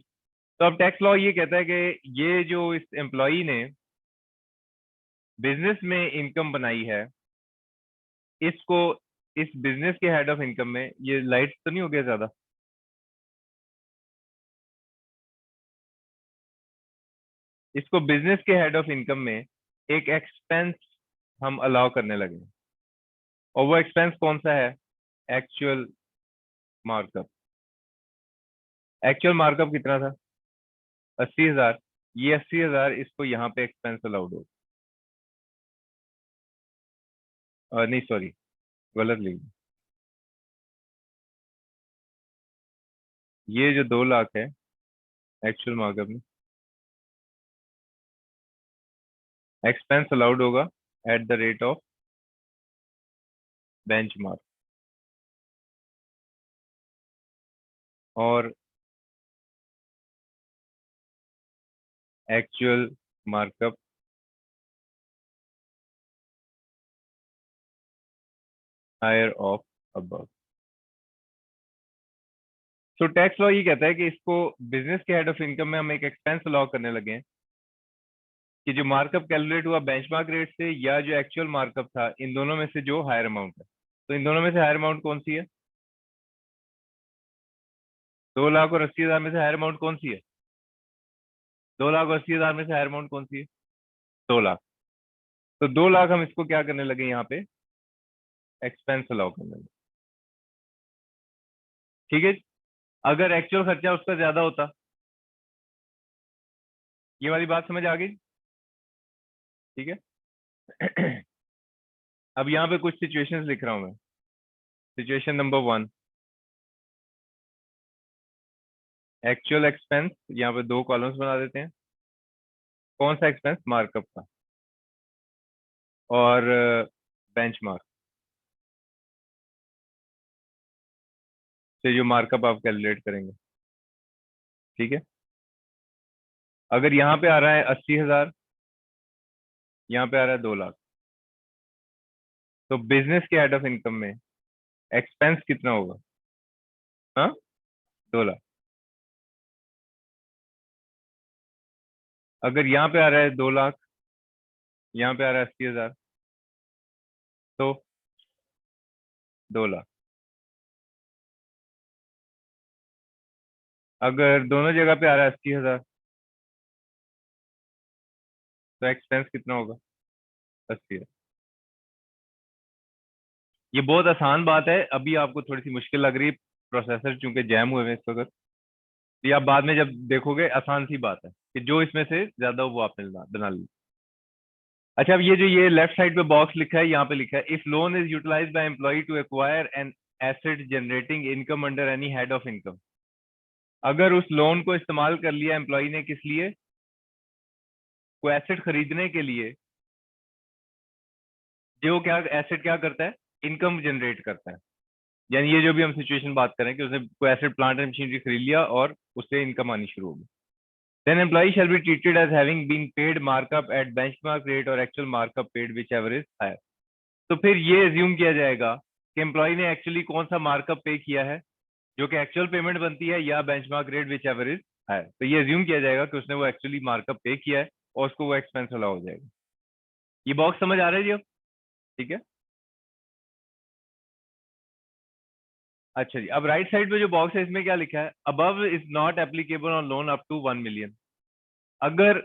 तो अब टैक्स लॉ ये कहता है कि ये जो इस एम्प्लॉई ने बिजनेस में इनकम बनाई है, इसको इस बिजनेस के हेड ऑफ इनकम में, ये लाइट तो नहीं हो गया ज्यादा? इसको बिजनेस के हेड ऑफ इनकम में एक एक्सपेंस हम अलाउ करने लगे, और वो एक्सपेंस कौन सा है? Actual markup. एक्चुअल मार्कअप कितना था? 80,000। ये 80,000 इसको यहाँ पे एक्सपेंस अलाउड हो, नहीं सॉरी, गलत लिख दिया। ये जो 2 लाख है एक्चुअल मार्कअप में, एक्सपेंस अलाउड होगा at the rate of benchmark, और actual markup higher of above. तो टैक्स लॉ ये कहता है कि इसको बिजनेस के हेड ऑफ इनकम में हम एक एक्सपेंस अलाउ करने लगे हैं कि जो मार्कअप कैलकुलेट हुआ बेंचमार्क रेट से, या जो एक्चुअल मार्कअप था, इन दोनों में से जो हायर अमाउंट है। तो इन दोनों में से हायर अमाउंट कौन सी है? 2 लाख और 80,000 में से हायर अमाउंट कौन सी है? 2 लाख और 80,000 में से हायर अमाउंट कौन सी है? 2 लाख। तो 2 लाख हम इसको क्या करने लगे यहाँ पे? एक्सपेंस अलाउ करने लगे। ठीक है, अगर एक्चुअल खर्चा उसका ज्यादा होता, ये वाली बात समझ आ गई? ठीक है। अब यहाँ पे कुछ सिचुएशंस लिख रहा हूं मैं। सिचुएशन नंबर 1, एक्चुअल एक्सपेंस, यहाँ पे 2 कॉलम्स बना देते हैं। कौन सा एक्सपेंस? मार्कअप का, और बेंचमार्क से जो मार्कअप आप कैलकुलेट करेंगे। ठीक है, अगर यहाँ पे आ रहा है 80,000, यहाँ पे आ रहा है 2 लाख, तो बिजनेस के हेड ऑफ इनकम में एक्सपेंस कितना होगा? हाँ, 2 लाख। अगर यहाँ पे आ रहा है 2 लाख, यहाँ पे आ रहा है 80,000, तो 2 लाख। अगर दोनों जगह पे आ रहा है 80,000, तो एक्सपेंस कितना होगा? 80,000। ये बहुत आसान बात है, अभी आपको थोड़ी सी मुश्किल लग रही है, प्रोसेसर चूंकि जैम हुए हैं इस वक्त। ये आप बाद में जब देखोगे आसान सी बात है कि जो इसमें से ज्यादा हो वो आपने बना ली। अच्छा, अब ये जो ये लेफ्ट साइड पे बॉक्स लिखा है, यहाँ पे लिखा है if loan is utilized by employee to acquire an asset generating income under any head of income. अगर उस लोन को इस्तेमाल कर लिया एम्प्लॉय ने, किस लिए? कोई एसेट खरीदने के लिए, जो क्या एसेट क्या करता है? इनकम जनरेट करता है। यानी ये जो भी हम सिचुएशन बात करें कि उसने कोई एसेट प्लांट एंड मशीनरी खरीद लिया और उससे इनकम आनी शुरू होगी। Then employee shall be treated as having been paid markup at benchmark rate or actual markup paid whichever is higher। तो फिर ये एज्यूम किया जाएगा कि एम्प्लॉय ने एक्चुअली कौन सा मार्कअप पे किया है, जो कि एक्चुअल पेमेंट बनती है, या benchmark rate whichever is higher. तो ये एज्यूम किया जाएगा कि उसने वो एक्चुअली मार्कअप पे किया है और उसको वो एक्सपेंस अलाउ हो जाएगा। ये बॉक्स समझ आ रहा है जी अब? ठीक है। अच्छा जी, अब राइट साइड पे जो बॉक्स है इसमें क्या लिखा है? Above is not applicable on loan up to 1 million. अगर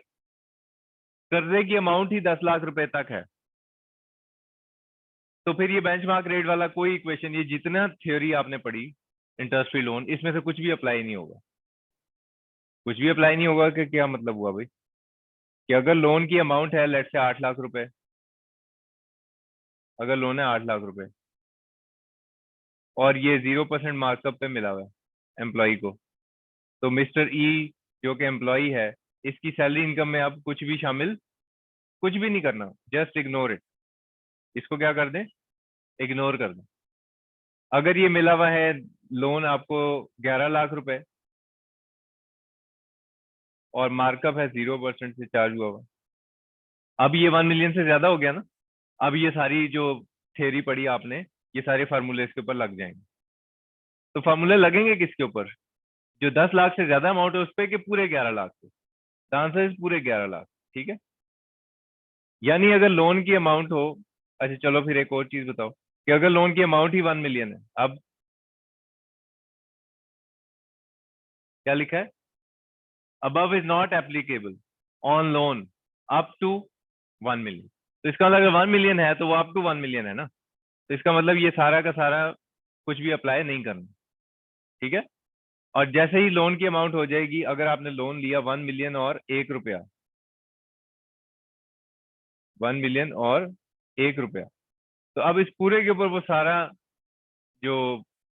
कर्जे की अमाउंट ही 10 लाख रुपए तक है, तो फिर ये बेंचमार्क रेट वाला कोई इक्वेशन, ये जितना थ्योरी आपने पढ़ी इंटरेस्ट फ्री लोन, इसमें से कुछ भी अप्लाई नहीं होगा। कुछ भी अप्लाई नहीं होगा कि क्या मतलब हुआ भाई? कि अगर लोन की अमाउंट है लेट से 8 लाख रुपए, अगर लोन है 8 लाख रुपए, और ये 0% मार्कअप पे मिला हुआ है एम्प्लॉय को, तो मिस्टर ई जो कि एम्प्लॉय है, इसकी सैलरी इनकम में आप कुछ भी शामिल, कुछ भी नहीं करना, जस्ट इग्नोर इट। इसको क्या कर दें, इग्नोर कर दें। अगर ये मिला हुआ है लोन आपको 11 लाख रुपए और मार्कअप है 0% से चार्ज हुआ हुआ, अब ये 1 मिलियन से ज्यादा हो गया ना। अब ये सारी जो थ्योरी पढ़ी आपने, ये सारे फार्मूले इसके ऊपर लग जाएंगे। तो फार्मूले लगेंगे किसके ऊपर, जो 10 लाख से ज्यादा अमाउंट है उस पे, कि पूरे 11 लाख पे। द आंसर इज पूरे 11 लाख। ठीक है, यानी अगर लोन की अमाउंट हो, अच्छा चलो फिर एक और चीज बताओ, कि अगर लोन की अमाउंट ही 1 मिलियन है, अब क्या लिखा है, above is not applicable on loan up to 1 million. तो इसका मतलब अगर 1 मिलियन है तो वो अप टू 1 मिलियन है ना, तो इसका मतलब ये सारा का सारा कुछ भी अप्लाई नहीं करना। ठीक है, और जैसे ही लोन की अमाउंट हो जाएगी, अगर आपने लोन लिया 1 मिलियन और 1 रुपया, 1 मिलियन और 1 रुपया, तो अब इस पूरे के ऊपर वो सारा जो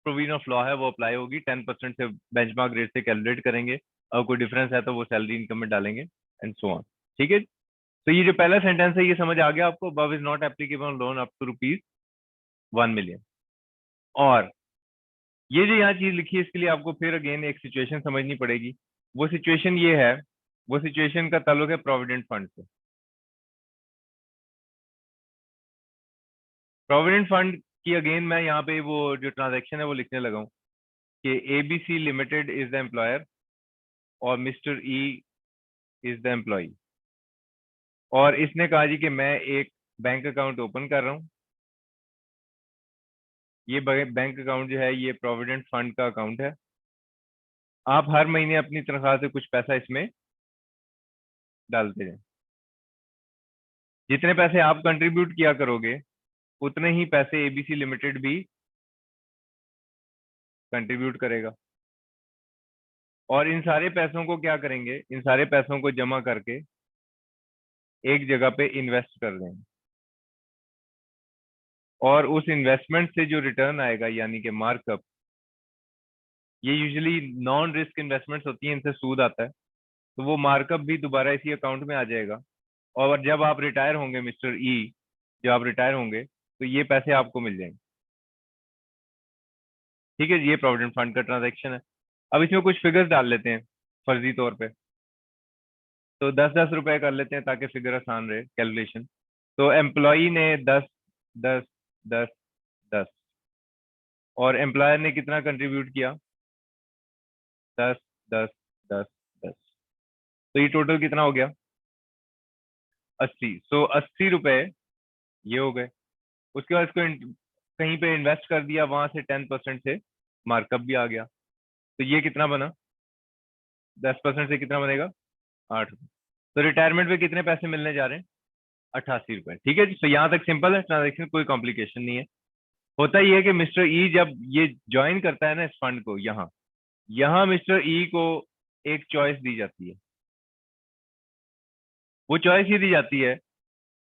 प्रोविजन ऑफ लॉ है वो अप्लाई होगी। 10% से बेंचमार्क रेट से कैलकुलेट करेंगे, और कोई डिफरेंस है तो वो सैलरी इनकम में डालेंगे, एंड सो ऑन। ठीक है, तो ये जो पहला सेंटेंस है ये समझ आ गया आपको, above is not applicable loan up to rupees 1 million. और ये जो यहाँ चीज लिखी है इसके लिए आपको फिर अगेन एक सिचुएशन समझनी पड़ेगी। वो सिचुएशन ये है, वो सिचुएशन का ताल्लुक है प्रोविडेंट फंड से। प्रोविडेंट फंड की अगेन मैं यहाँ पे वो जो ट्रांजैक्शन है वो लिखने लगा हूँ, कि ABC limited is the employer और mister E is the employee, और इसने कहा जी कि मैं एक बैंक अकाउंट ओपन कर रहा हूँ। ये बैंक अकाउंट जो है ये प्रोविडेंट फंड का अकाउंट है। आप हर महीने अपनी तनख्वाह से कुछ पैसा इसमें डालते हैं। जितने पैसे आप कंट्रीब्यूट किया करोगे उतने ही पैसे एबीसी लिमिटेड भी कंट्रीब्यूट करेगा, और इन सारे पैसों को क्या करेंगे, इन सारे पैसों को जमा करके एक जगह पे इन्वेस्ट कर देंगे, और उस इन्वेस्टमेंट से जो रिटर्न आएगा यानी कि मार्कअप, ये यूजुअली नॉन रिस्क इन्वेस्टमेंट्स होती हैं, इनसे सूद आता है, तो वो मार्कअप भी दोबारा इसी अकाउंट में आ जाएगा। और जब आप रिटायर होंगे मिस्टर ई, जब आप रिटायर होंगे तो ये पैसे आपको मिल जाएंगे। ठीक है, ये प्रोविडेंट फंड का ट्रांजैक्शन है। अब इसमें कुछ फिगर्स डाल लेते हैं फर्जी तौर पे, तो 10-10 रुपए कर लेते हैं ताकि फिगर आसान रहे कैलकुलेशन। तो एम्प्लॉई ने 10 10 10 10, और एम्प्लॉयर ने कितना कंट्रीब्यूट किया, 10 10 10 10, तो ये टोटल कितना हो गया, 80। सो 80 रुपए ये हो गए। उसके बाद इसको कहीं पे इन्वेस्ट कर दिया, वहां से 10% से मार्कअप भी आ गया, तो ये कितना बना, 10% से कितना बनेगा, 8 रुपए। तो रिटायरमेंट पे कितने पैसे मिलने जा रहे हैं, 88 रुपए। ठीक है, तो यहाँ तक सिंपल है ट्रांजेक्शन, कोई कॉम्प्लिकेशन नहीं है। होता ही है कि मिस्टर ई जब ये ज्वाइन करता है ना इस फंड को, यहाँ यहाँ मिस्टर ई को एक चॉइस दी जाती है। वो चॉइस ये दी जाती है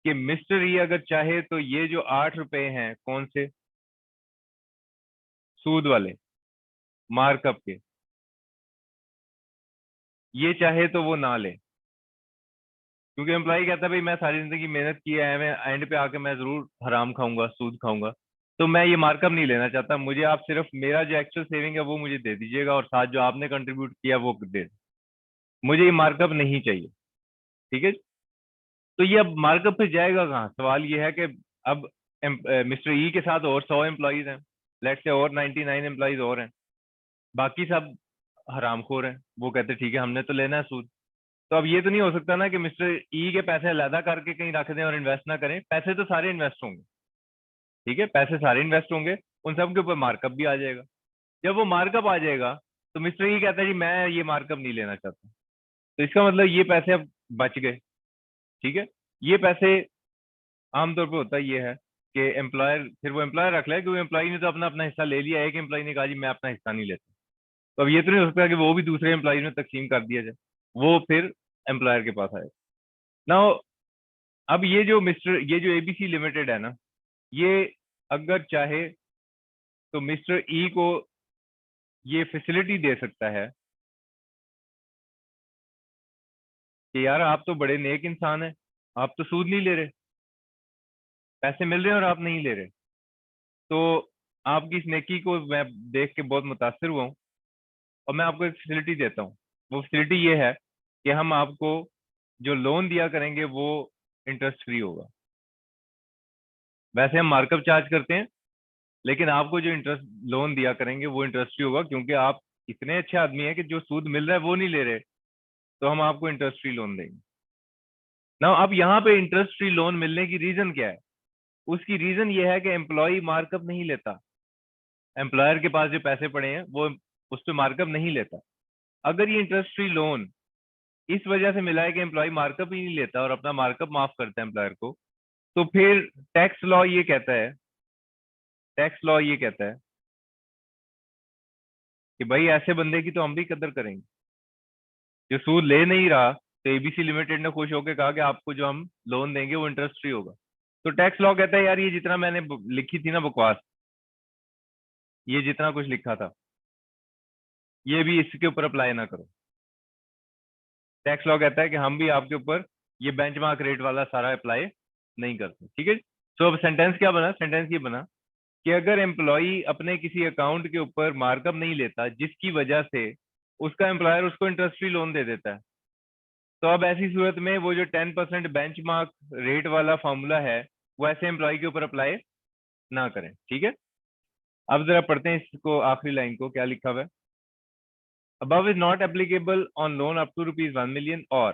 कि मिस्टर ई अगर चाहे तो ये जो 8 रुपए हैं, कौन से, सूद वाले, मार्कअप के, ये चाहे तो वो ना ले। क्योंकि एम्प्लॉय कहता है भाई मैं सारी जिंदगी मेहनत की है, मैं एंड पे आके मैं जरूर हराम खाऊंगा, सूद खाऊंगा, तो मैं ये मार्कअप नहीं लेना चाहता। मुझे आप सिर्फ मेरा जो एक्चुअल सेविंग है वो मुझे दे दीजिएगा, और साथ जो आपने कंट्रीब्यूट किया वो दे, मुझे ये मार्कअप नहीं चाहिए। ठीक है, तो ये अब मार्कअप पे जाएगा कहाँ, सवाल ये है कि अब मिस्टर ई के साथ और 100 एम्प्लॉयज हैं, लेट से और 99 एम्प्लॉयज और हैं, बाकी सब हरामखोर हैं, वो कहते ठीक है हमने तो लेना है सूद। तो अब ये तो नहीं हो सकता ना कि मिस्टर ई के पैसे अलहदा करके कहीं रख दें और इन्वेस्ट ना करें, पैसे तो सारे इन्वेस्ट होंगे। ठीक है, पैसे सारे इन्वेस्ट होंगे, उन सब के ऊपर मार्कअप भी आ जाएगा। जब वो मार्कअप आ जाएगा तो मिस्टर ई कहता है जी मैं ये मार्कअप नहीं लेना चाहता, तो इसका मतलब ये पैसे अब बच गए। ठीक है, ये पैसे आमतौर पे होता ये है कि एम्प्लॉयर, फिर वो एम्प्लॉयर रख ले, क्योंकि एम्प्लॉय ने तो अपना अपना हिस्सा ले लिया है, एक एम्प्लॉय ने कहा जी मैं अपना हिस्सा नहीं लेता, तो अब ये तो नहीं हो सकता कि वो भी दूसरे एम्प्लॉय में तकसीम कर दिया जाए, वो फिर एम्प्लॉयर के पास आए ना। अब ये जो एबीसी लिमिटेड है ना, ये अगर चाहे तो मिस्टर ई को ये फैसिलिटी दे सकता है कि यार आप तो बड़े नेक इंसान हैं, आप तो सूद नहीं ले रहे, पैसे मिल रहे हैं और आप नहीं ले रहे, तो आपकी इस नेकी को मैं देख के बहुत मुतासिर हुआ हूँ, और मैं आपको एक फैसिलिटी देता हूँ। वो फैसिलिटी ये है कि हम आपको जो लोन दिया करेंगे वो इंटरेस्ट फ्री होगा। वैसे हम मार्कअप चार्ज करते हैं, लेकिन आपको जो इंटरेस्ट लोन दिया करेंगे वो इंटरेस्ट फ्री होगा, क्योंकि आप इतने अच्छे आदमी हैं कि जो सूद मिल रहा है वो नहीं ले रहे, तो हम आपको इंटरेस्ट फ्री लोन देंगे ना। अब यहाँ पे इंटरेस्ट फ्री लोन मिलने की रीजन क्या है? उसकी रीजन ये है कि एम्प्लॉय मार्कअप नहीं लेता। एम्प्लॉयर के पास जो पैसे पड़े हैं वो उस पर मार्कअप नहीं लेता। अगर ये इंटरेस्ट फ्री लोन इस वजह से मिला है कि एम्प्लॉय मार्कअप ही नहीं लेता और अपना मार्कअप माफ करता है एम्प्लॉयर को, तो फिर टैक्स लॉ ये कहता है, टैक्स लॉ ये कहता है कि भाई ऐसे बंदे की तो हम भी कदर करेंगे। जो सूद ले नहीं रहा, तो एबीसी लिमिटेड ने खुश होकर कहा कि आपको जो हम लोन देंगे वो इंटरेस्ट फ्री होगा। तो टैक्स लॉ कहता है यार ये जितना मैंने लिखी थी ना बकवास, ये जितना कुछ लिखा था ये भी इसके ऊपर अप्लाई ना करो। टैक्स लॉ कहता है कि हम भी आपके ऊपर ये बेंचमार्क रेट वाला सारा अप्लाई नहीं करते, ठीक है। तो अब सेंटेंस क्या बना? सेंटेंस ये बना कि अगर एम्प्लॉई अपने किसी अकाउंट के ऊपर मार्कअप नहीं लेता, जिसकी वजह से उसका एम्प्लॉयर उसको इंटरेस्ट फ्री लोन दे देता है, तो अब ऐसी सूरत में वो जो 10% बेंचमार्क रेट वाला फॉर्मूला है वो ऐसे एम्प्लॉय के ऊपर अप्लाई ना करें, ठीक है। अब जरा पढ़ते हैं इसको, आखिरी लाइन को क्या लिखा हुआ है। above is not applicable on loan up to rupees 1 million or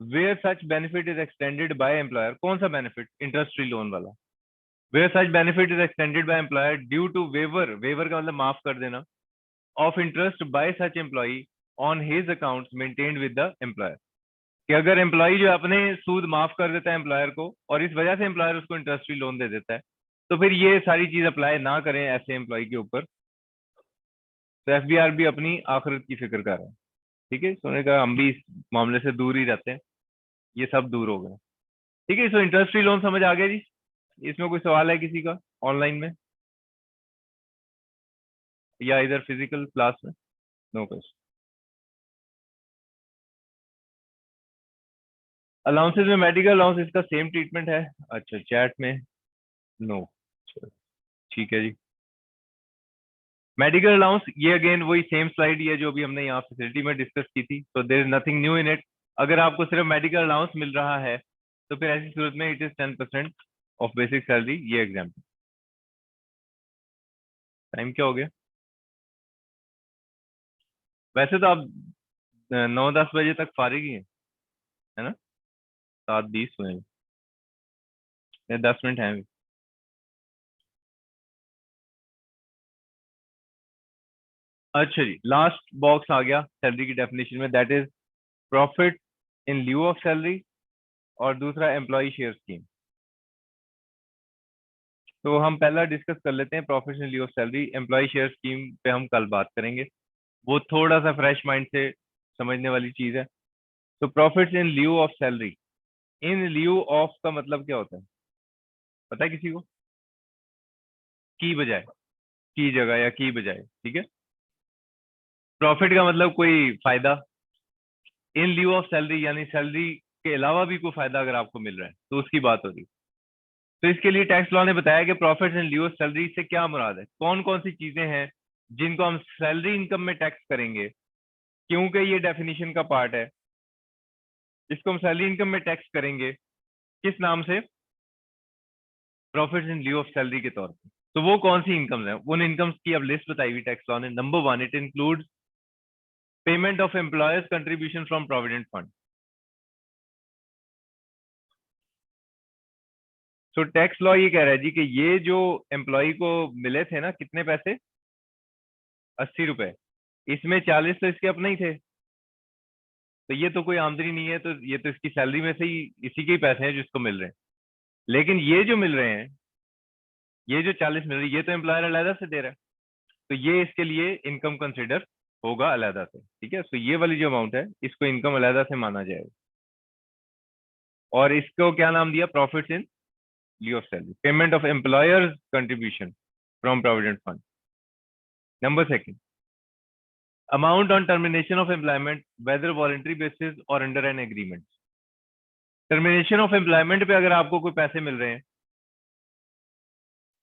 where such benefit is extended by employer। कौन सा बेनिफिट? इंटरेस्ट फ्री लोन वाला। where such benefit is extended by employer due to waiver, waiver का मतलब माफ कर देना, of interest by such employee on his accounts maintained with the employer। कि अगर एम्प्लॉय जो है अपने सूद माफ कर देता है एम्प्लॉयर को, और इस वजह से एम्प्लॉयर उसको इंटरेस्ट फ्री लोन दे देता है, तो फिर ये सारी चीज अप्लाई ना करें ऐसे एम्प्लॉय के ऊपर। तो एफबीआर भी अपनी आखिरत की फिक्र कर रहा है, ठीक है। सोने का हम भी इस मामले से दूर ही रहते हैं, ये सब दूर हो गए, ठीक है। सो इंटरेस्ट फ्री लोन समझ आ गया जी? इसमें कोई सवाल है किसी का ऑनलाइन में या इधर फिजिकल क्लास में? No question. अलाउंसेस में मेडिकल अलाउंस इसका सेम ट्रीटमेंट है? अच्छा, चैट में नो। ठीक है जी। मेडिकल अलाउंस ये अगेन वही सेम स्लाइड ही है जो अभी हमने यहाँ फैसिलिटी में डिस्कस की थी, तो there is nothing new in it. अगर आपको सिर्फ मेडिकल अलाउंस मिल रहा है तो फिर ऐसी सूरत में it is 10% of basic salary, ये एग्जाम्पल। टाइम क्या हो गया? वैसे तो आप 9-10 बजे तक फारिग ही है ना? 7:20 हुए हैं, 10 मिनट हैं अभी। अच्छा जी, लास्ट बॉक्स आ गया सैलरी की डेफिनेशन में, that is profit in lieu of salary, और दूसरा एम्प्लॉय शेयर स्कीम। तो हम पहला डिस्कस कर लेते हैं profit in lieu of salary. Employee share scheme पे हम कल बात करेंगे, वो थोड़ा सा फ्रेश माइंड से समझने वाली चीज है। तो profit in lieu of salary, in lieu of का मतलब क्या होता है पता है किसी को? की बजाय, की जगह या की बजाय, ठीक है। प्रॉफिट का मतलब कोई फायदा, इन ल्यू ऑफ सैलरी यानी सैलरी के अलावा भी कोई फायदा अगर आपको मिल रहा है तो उसकी बात हो रही है। तो इसके लिए टैक्स लॉ ने बताया कि profit in lieu of salary से क्या मुराद है, कौन कौन सी चीजें हैं जिनको हम सैलरी इनकम में टैक्स करेंगे, क्योंकि ये डेफिनेशन का पार्ट है। इसको हम सैलरी इनकम में टैक्स करेंगे किस नाम से? Profit in lieu of salary के तौर पे। तो वो कौन सी इनकम्स हैं? उन इनकम्स की अब लिस्ट बताई हुई टैक्स लॉ ने। Number 1, it includes payment of employers contribution from provident fund. तो टैक्स लॉ ये कह रहा है जी कि ये जो एम्प्लॉय को मिले थे ना, कितने पैसे? 80 रुपए। इसमें 40 तो इसके अपने ही थे, तो ये तो कोई आमदनी नहीं है, तो ये तो इसकी सैलरी में से ही इसी के ही पैसे हैं जिसको मिल रहे हैं। लेकिन ये जो मिल रहे हैं, ये जो 40 मिल रही है, ये तो एम्प्लॉयर अलहदा से दे रहा है, तो ये इसके लिए इनकम कंसिडर होगा अलहदा से, ठीक है। तो ये वाली जो अमाउंट है इसको इनकम अलहदा से माना जाएगा, और इसको क्या नाम दिया? Profits in lieu of salary, payment of employer's contribution from provident fund। Number 2, amount on termination of employment whether voluntary basis or under an agreement। Termination of employment पे अगर आपको कोई पैसे मिल रहे हैं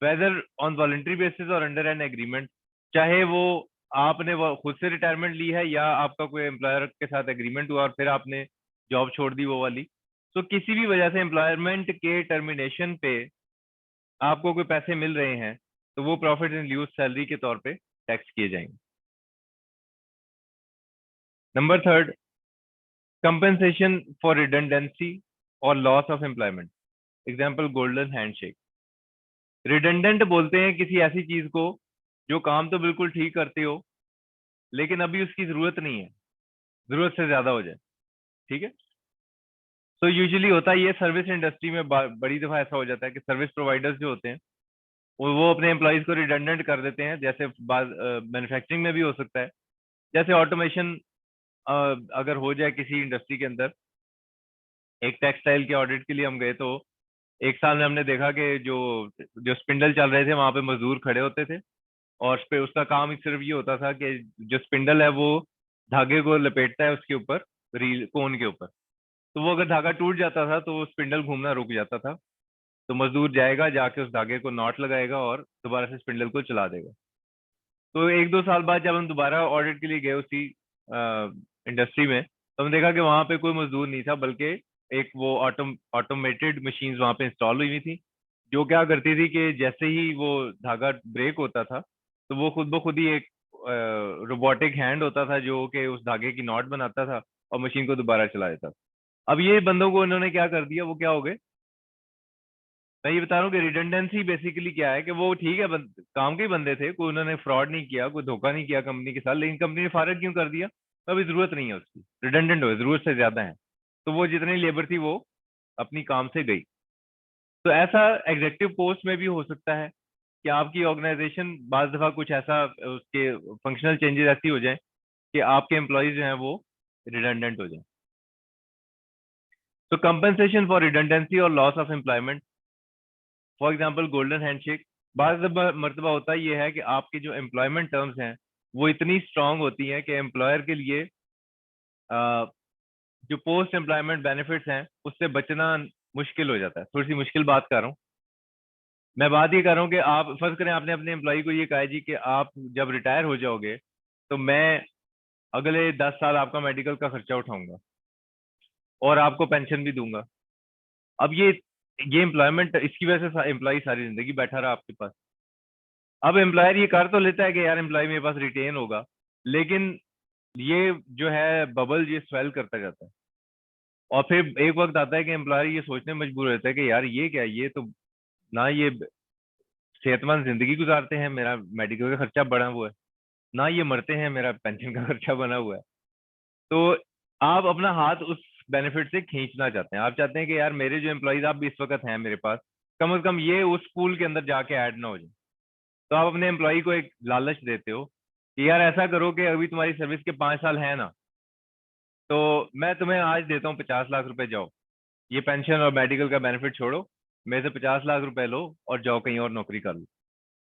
वेदर ऑन वॉलंटरी बेसिस और अंडर एन एग्रीमेंट, चाहे वो आपने वो खुद से रिटायरमेंट ली है या आपका कोई एम्प्लॉयर के साथ एग्रीमेंट हुआ और फिर आपने जॉब छोड़ दी वो वाली। तो किसी भी वजह से एम्प्लॉयमेंट के टर्मिनेशन पे आपको कोई पैसे मिल रहे हैं तो वो प्रॉफिट इन ल्यू सैलरी के तौर पे टैक्स किए जाएंगे। Number third, compensation for redundancy और loss of employment, example golden handshake. Redundant बोलते हैं किसी ऐसी चीज को जो काम तो बिल्कुल ठीक करते हो लेकिन अभी उसकी जरूरत नहीं है, जरूरत से ज्यादा हो जाए। ठीक है। तो यूजुअली होता है ये सर्विस इंडस्ट्री में बड़ी दफा ऐसा हो जाता है कि सर्विस प्रोवाइडर्स जो होते हैं वो अपने एम्प्लॉयज को रिडंडेंट कर देते हैं, जैसे मैन्युफैक्चरिंग में भी हो सकता है। जैसे ऑटोमेशन अगर हो जाए किसी इंडस्ट्री के अंदर, एक टेक्सटाइल के ऑडिट के लिए हम गए तो एक साल में हमने देखा कि जो जो स्पिंडल चल रहे थे वहां पे मजदूर खड़े होते थे और उस पे उसका काम सिर्फ ये होता था कि जो स्पिंडल है वो धागे को लपेटता है उसके ऊपर, रील कोन के ऊपर। तो वो अगर धागा टूट जाता था तो वो स्पिंडल घूमना रुक जाता था। तो मजदूर जाएगा, जाके उस धागे को नॉट लगाएगा और दोबारा से स्पिंडल को चला देगा। तो एक दो साल बाद जब हम दोबारा ऑडिट के लिए गए उसी इंडस्ट्री में, तो हमने देखा कि वहां पे कोई मजदूर नहीं था, बल्कि एक वो ऑटोमेटेड मशीन्स वहां पे इंस्टॉल हुई हुई थी, जो क्या करती थी कि जैसे ही वो धागा ब्रेक होता था तो वो खुद ब खुद ही एक रोबोटिक हैंड होता था जो कि उस धागे की नॉट बनाता था और मशीन को दोबारा चला देता था। अब ये बंदों को इन्होंने क्या कर दिया, वो क्या हो गए, मैं ये बता रहा हूँ कि रिडंडेंसी बेसिकली क्या है कि वो ठीक है काम के ही बंदे थे, कोई उन्होंने फ्रॉड नहीं किया, कोई धोखा नहीं किया कंपनी के साथ, लेकिन कंपनी ने फारग क्यों कर दिया, तो अभी जरूरत नहीं है उसकी, रिडंडेंट हो, जरूरत से ज्यादा है। तो वो जितनी लेबर थी वो अपनी काम से गई। तो ऐसा एग्जेक्टिव पोस्ट में भी हो सकता है कि आपकी ऑर्गेनाइजेशन बाज दफा कुछ ऐसा उसके फंक्शनल चेंजेस ऐसी हो जाए कि आपके एम्प्लॉयज जो हैं वो रिडंडेंट हो जाए। तो कंपनसेशन फॉर रिडंडेंसी और loss of employment, for example golden handshake, बाज मरतबा होता ये है कि आपके जो एम्प्लॉयमेंट टर्म्स हैं वो इतनी स्ट्रांग होती हैं कि एम्प्लॉयर के लिए अ, जो पोस्ट एम्प्लॉयमेंट बेनिफिट्स हैं उससे बचना मुश्किल हो जाता है। थोड़ी सी मुश्किल बात कर रहा हूँ, मैं बात ये कर रहा हूँ कि आप फर्ज करें आपने अपने एम्प्लॉय को ये कहा है जी कि आप जब रिटायर हो जाओगे तो मैं अगले 10 साल आपका मेडिकल का खर्चा उठाऊंगा और आपको पेंशन भी दूंगा। अब ये एम्प्लॉयमेंट, इसकी वजह से एम्प्लॉय सारी जिंदगी बैठा रहा आपके पास। अब एम्प्लॉयर ये कर तो लेता है कि यार एम्प्लॉय मेरे पास रिटेन होगा, लेकिन ये जो है बबल ये स्वेल करता जाता है और फिर एक वक्त आता है कि एम्प्लॉयर ये सोचने में मजबूर रहता है कि यार ये क्या, ये तो ना ये सेहतमंद जिंदगी गुजारते हैं, मेरा मेडिकल का खर्चा बढ़ा हुआ है, ना ये मरते हैं, मेरा पेंशन का खर्चा बना हुआ है। तो आप अपना हाथ उस बेनिफिट से खींचना चाहते हैं, आप चाहते हैं कि यार मेरे जो एम्प्लॉयज आप भी इस वक्त हैं मेरे पास, कम से कम ये उस पूल के अंदर जाके ऐड ना हो जाए। तो आप अपने एम्प्लॉय को एक लालच देते हो कि यार ऐसा करो कि अभी तुम्हारी सर्विस के 5 साल है ना, तो मैं तुम्हें आज देता हूँ 50 लाख रुपए, जाओ ये पेंशन और मेडिकल का बेनिफिट छोड़ो, मेरे से 50 लाख रुपए लो और जाओ कहीं और नौकरी कर लो।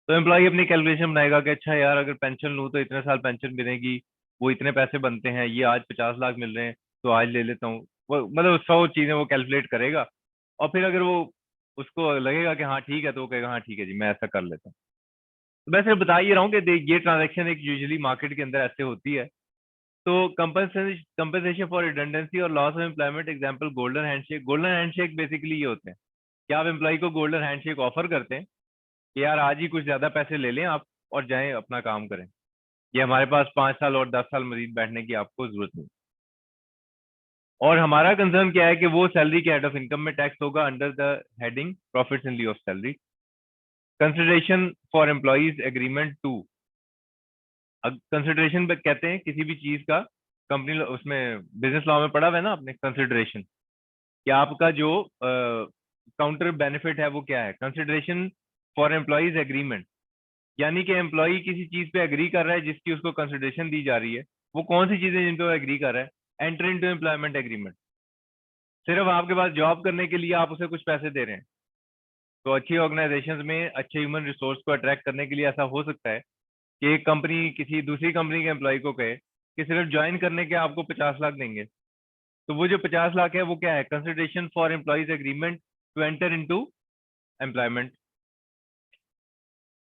तो एम्प्लॉय अपनी कैलकुलेशन बनाएगा कि अच्छा यार अगर पेंशन लूँ तो इतने साल पेंशन मिलेगी, वो इतने पैसे बनते हैं, ये आज 50 लाख मिल रहे हैं तो आज ले लेता हूँ। वो मतलब 100 चीजें वो कैलकुलेट करेगा और फिर अगर वो उसको लगेगा कि हाँ ठीक है तो वो कहेगा हाँ ठीक है जी मैं ऐसा कर लेता हूँ। तो मैं सिर्फ बता ही रहा हूँ कि देख ये ट्रांजेक्शन एक यूजुअली मार्केट के अंदर ऐसे होती है। तो कंपनसेशन फॉर रिडंडेंसी और loss of employment, example golden handshake. Golden handshake basically ये होते हैं कि आप एम्प्लॉय को गोल्डन हैंडशेक ऑफर करते हैं कि यार आज ही कुछ ज्यादा पैसे ले लें आप और जाएं अपना काम करें, ये हमारे पास 5 साल और 10 साल मजीद बैठने की आपको जरूरत नहीं। और हमारा कंसर्न क्या है कि वो सैलरी के हेड ऑफ इनकम में टैक्स होगा under the heading profits in लिeu of salary. Consideration for employees agreement to, consideration पे कहते हैं किसी भी चीज का, कंपनी उसमें बिजनेस लॉ में पढ़ा हुआ है ना आपने कंसिडरेशन, कि आपका जो काउंटर बेनिफिट है वो क्या है। कंसिडरेशन फॉर एम्प्लॉइज एग्रीमेंट, यानी कि एम्प्लॉय किसी चीज पे एग्री कर रहा है जिसकी उसको कंसिडरेशन दी जा रही है, वो कौन सी चीजें जिन पे वो एग्री कर रहा है, एंटर इनटू एम्प्लॉयमेंट एग्रीमेंट। सिर्फ आपके पास जॉब करने के लिए आप उसे कुछ पैसे दे रहे हैं। तो अच्छी ऑर्गेनाइजेशंस में अच्छे ह्यूमन रिसोर्स को अट्रैक्ट करने के लिए ऐसा हो सकता है कि एक कंपनी किसी दूसरी कंपनी के एम्प्लॉय को कहे कि सिर्फ ज्वाइन करने के आपको 50 लाख देंगे। तो वो जो 50 लाख है वो क्या है, consideration for employees agreement to enter into employment.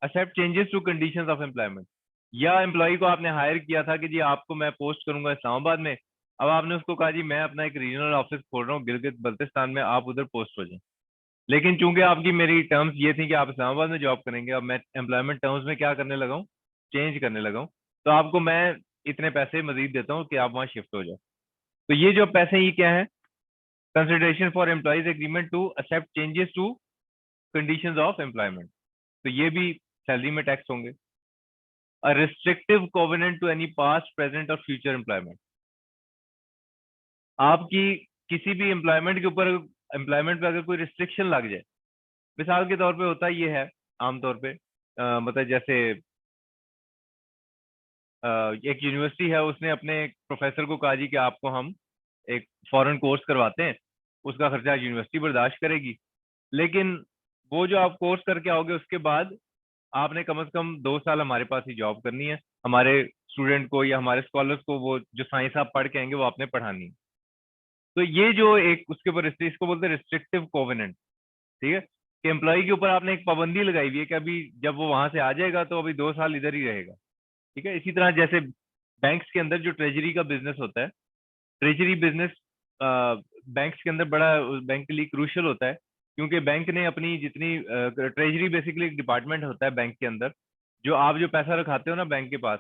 Except changes to conditions of employment, या एम्प्लॉय को आपने हायर किया था कि जी आपको मैं पोस्ट करूंगा इस्लामाबाद में, अब आपने उसको कहा जी मैं अपना एक रीजनल ऑफिस खोल रहा हूँ गिलगित बल्तिस्तान में, आप उधर पोस्ट हो जाए। लेकिन चूंकि आपकी मेरी टर्म्स ये थी कि आप इस्लामाबाद में जॉब करेंगे, अब मैं एम्प्लॉयमेंट टर्म्स में क्या करने लगा हूँ, चेंज करने लगा हूँ, तो आपको मैं इतने पैसे मजीद देता हूँ कि आप वहाँ शिफ्ट हो जाओ। तो ये जो पैसे ये क्या है, consideration for employees agreement to accept changes to conditions of employment, तो ये भी सैलरी में टैक्स होंगे। A restrictive covenant to any past present और फ्यूचर एम्प्लॉयमेंट, आपकी किसी भी एम्प्लॉयमेंट के ऊपर, एम्प्लॉयमेंट पे अगर कोई रिस्ट्रिक्शन लग जाए, मिसाल के तौर पे होता ये है आमतौर पे, मतलब जैसे एक यूनिवर्सिटी है, उसने अपने प्रोफेसर को कहा जी कि आपको हम एक फॉरेन कोर्स करवाते हैं, उसका खर्चा यूनिवर्सिटी बर्दाश्त करेगी, लेकिन वो जो आप कोर्स करके आओगे उसके बाद आपने कम से कम 2 साल हमारे पास ही जॉब करनी है, हमारे स्टूडेंट को या हमारे स्कॉलर्स को वो जो साइंस आप पढ़ के आएंगे वो आपने पढ़ानी है। तो ये जो एक उसके ऊपर इसको बोलते हैं रिस्ट्रिक्टिव कोवेनेंट, ठीक है, कि एम्प्लॉय के ऊपर आपने एक पाबंदी लगाई हुई है कि अभी जब वो वहां से आ जाएगा तो अभी 2 साल इधर ही रहेगा। ठीक है, इसी तरह जैसे बैंक्स के अंदर जो ट्रेजरी का बिजनेस होता है, ट्रेजरी बिजनेस बैंक्स के अंदर बड़ा बैंक के लिए क्रूशियल होता है, क्योंकि बैंक ने अपनी जितनी ट्रेजरी बेसिकली एक डिपार्टमेंट होता है बैंक के अंदर, जो आप जो पैसा रखाते हो ना बैंक के पास,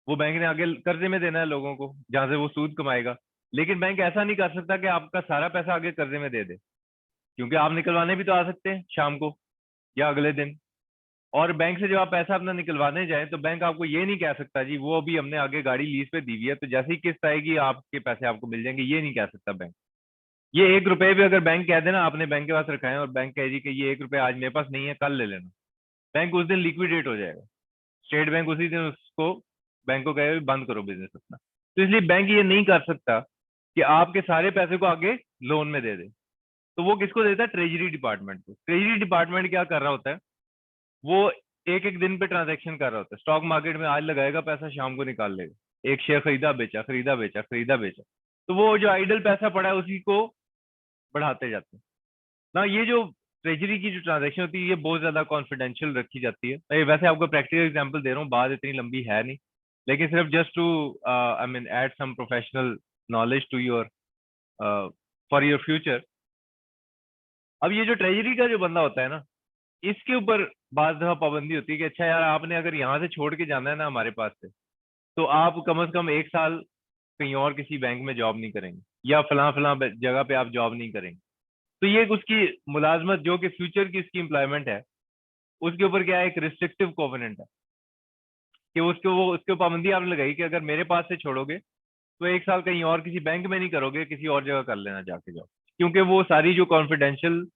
वो बैंक ने आगे कर्जे में देना है लोगों को जहां से वो सूद कमाएगा। लेकिन बैंक ऐसा नहीं कर सकता कि आपका सारा पैसा आगे कर्जे में दे दे, क्योंकि आप निकलवाने भी तो आ सकते हैं शाम को या अगले दिन, और बैंक से जब आप पैसा अपना निकलवाने जाए तो बैंक आपको ये नहीं कह सकता जी वो अभी हमने आगे गाड़ी लीज पे दी हुई है तो जैसे ही किस्त आएगी आपके पैसे आपको मिल जाएंगे, ये नहीं कह सकता बैंक। ये 1 रुपए भी अगर बैंक कह देना आपने बैंक के पास रखा है और बैंक कहे जी कि ये 1 रुपए आज मेरे पास नहीं है कल ले लेना, बैंक उस दिन लिक्विडेट हो जाएगा। स्टेट बैंक उसी दिन उसको, बैंक को कहेगा बंद करो बिजनेस अपना। तो इसलिए बैंक ये नहीं कर सकता कि आपके सारे पैसे को आगे लोन में दे दे। तो वो किसको देता है, ट्रेजरी डिपार्टमेंट को। ट्रेजरी डिपार्टमेंट क्या कर रहा होता है, वो एक एक दिन पे ट्रांजैक्शन कर रहा होता है, स्टॉक मार्केट में आज लगाएगा पैसा शाम को निकाल लेगा, एक शेयर खरीदा बेचा खरीदा बेचा खरीदा बेचा, तो वो जो आइडल पैसा पड़ा है उसी को बढ़ाते जाते हैं ना। ये जो ट्रेजरी की जो ट्रांजैक्शन होती है ये बहुत ज्यादा कॉन्फिडेंशियल रखी जाती है। मैं ये वैसे आपको प्रैक्टिकल एग्जांपल दे रहा हूँ, बात इतनी लंबी है नहीं, लेकिन सिर्फ just to I mean add some professional knowledge to your for your future. अब ये जो ट्रेजरी का जो बंदा होता है ना, इसके ऊपर बात दफा पाबंदी होती है कि अच्छा यार आपने अगर यहाँ से छोड़ के जाना है ना हमारे पास से, तो आप कम से कम 1 साल कहीं और किसी बैंक में जॉब नहीं करेंगे या फलां फलां जगह पे आप जॉब नहीं करेंगे। तो ये एक उसकी मुलाजमत जो कि फ्यूचर की उसकी एम्प्लॉयमेंट है, उसके ऊपर क्या है, एक रिस्ट्रिक्टिव कोवेनेंट है कि उसको वो उसके पाबंदी आपने लगाई कि अगर मेरे पास से छोड़ोगे तो 1 साल कहीं और किसी बैंक में नहीं करोगे, किसी और जगह कर लेना जाके जॉब, क्योंकि वो सारी जो कॉन्फिडेंशियल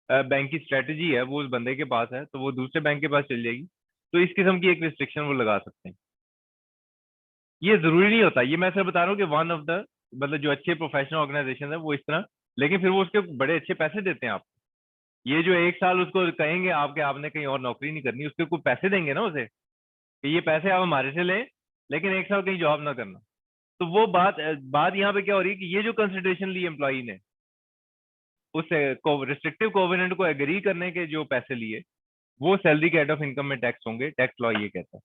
बैंक की स्ट्रेटजी है वो उस बंदे के पास है तो वो दूसरे बैंक के पास चली जाएगी। तो इस किस्म की एक रिस्ट्रिक्शन वो लगा सकते हैं। ये जरूरी नहीं होता, ये मैं सिर्फ बता रहा हूँ कि वन ऑफ द, मतलब जो अच्छे प्रोफेशनल ऑर्गेनाइजेशन है वो इस तरह, लेकिन फिर वो उसके बड़े अच्छे पैसे देते हैं आप। ये जो 1 साल उसको कहेंगे आपके आपने कहीं और नौकरी नहीं करनी, उसके कोई पैसे देंगे ना उसे कि ये पैसे आप हमारे से लें लेकिन 1 साल कहीं जॉब ना करना। तो वो बात यहाँ पे क्या हो रही है कि ये जो कंसिडरेशन ली एम्प्लॉई ने, उस रिस्ट्रिक्टिव कोवेनेंट को एग्री करने के जो पैसे लिए, वो सैलरी के हेड ऑफ इनकम में टैक्स होंगे, टैक्स लॉ ये कहता है।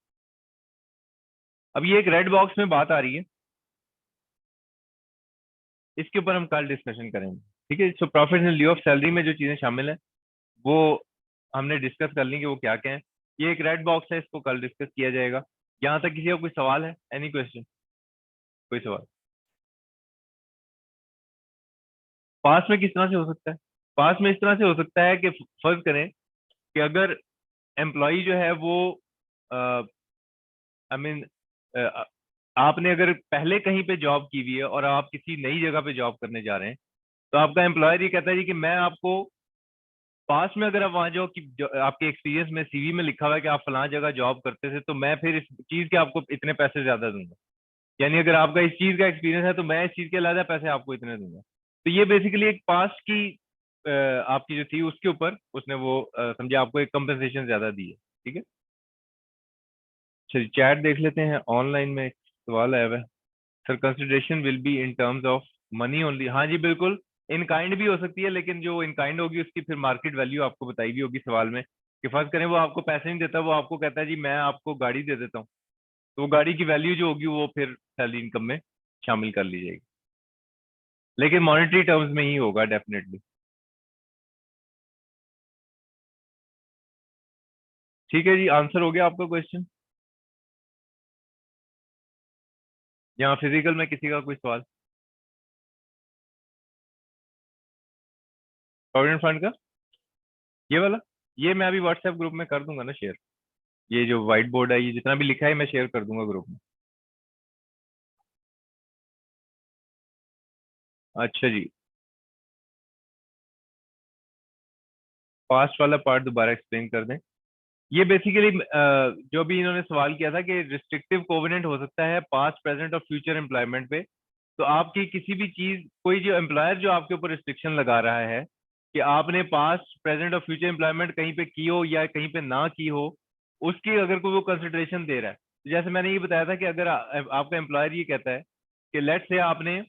अब ये एक रेड बॉक्स में बात आ रही है, इसके ऊपर हम कल डिस्कशन करेंगे। ठीक है, so profit and lieu of salary में जो चीजें शामिल है वो हमने डिस्कस कर ली कि वो क्या क्या है। ये एक रेड बॉक्स है, इसको कल डिस्कस किया जाएगा। यहाँ तक किसी का कोई सवाल है, एनी क्वेश्चन, कोई सवाल? पास में किस तरह से हो सकता है, पास में इस तरह से हो सकता है कि फर्ज करें कि अगर एम्प्लॉय जो है वो आई मीन आपने अगर पहले कहीं पे जॉब की हुई है और आप किसी नई जगह पे जॉब करने जा रहे हैं, तो आपका एम्प्लॉयर ये कहता है जी कि मैं आपको पास में, अगर आप वहाँ जो कि आपके एक्सपीरियंस में सीवी में लिखा हुआ है कि आप फलां जगह जॉब करते थे, तो मैं फिर इस चीज के आपको इतने पैसे ज्यादा दूंगा। यानी अगर आपका इस चीज का एक्सपीरियंस है तो मैं इस चीज के ज्यादा पैसे आपको इतने दूंगा। तो ये बेसिकली एक पास्ट की आपकी जो थी उसके ऊपर उसने वो समझे आपको एक कंपनसेशन ज्यादा दी है। ठीक है, चलिए चैट देख लेते हैं। ऑनलाइन में एक सवाल आया हुआ है, sir consideration will be in terms of money only. हाँ जी बिल्कुल, इन काइंड भी हो सकती है, लेकिन जो इन काइंड होगी उसकी फिर मार्केट वैल्यू आपको बताई भी होगी सवाल में फर्ज करें वो आपको पैसे नहीं देता, वो आपको कहता है जी मैं आपको गाड़ी दे देता हूँ, तो वो गाड़ी की वैल्यू जो होगी वो फिर सैलरी इनकम में शामिल कर ली जाएगी, लेकिन मॉनेटरी टर्म्स में ही होगा डेफिनेटली। ठीक है जी, आंसर हो गया आपका क्वेश्चन, यहाँ फिजिकल में किसी का कोई सवाल? प्रोविडेंट फंड का ये वाला, ये मैं अभी व्हाट्सएप ग्रुप में कर दूंगा ना शेयर, ये जो व्हाइट बोर्ड है ये जितना भी लिखा है मैं शेयर कर दूंगा ग्रुप में। अच्छा जी, पास्ट वाला पार्ट दोबारा एक्सप्लेन कर दें। ये बेसिकली जो भी इन्होंने सवाल किया था कि रिस्ट्रिक्टिव कोवेनेंट हो सकता है पास्ट प्रेजेंट और फ्यूचर एम्प्लॉयमेंट पे, तो आपकी किसी भी चीज, कोई जो एम्प्लॉयर जो आपके ऊपर रिस्ट्रिक्शन लगा रहा है कि आपने पास्ट प्रेजेंट और फ्यूचर एम्प्लॉयमेंट कहीं पे की हो या कहीं पे ना की हो, उसकी अगर कोई वो कंसिडरेशन दे रहा है, तो जैसे मैंने ये बताया था कि अगर आपका एम्प्लॉयर ये कहता है कि लेट से आपने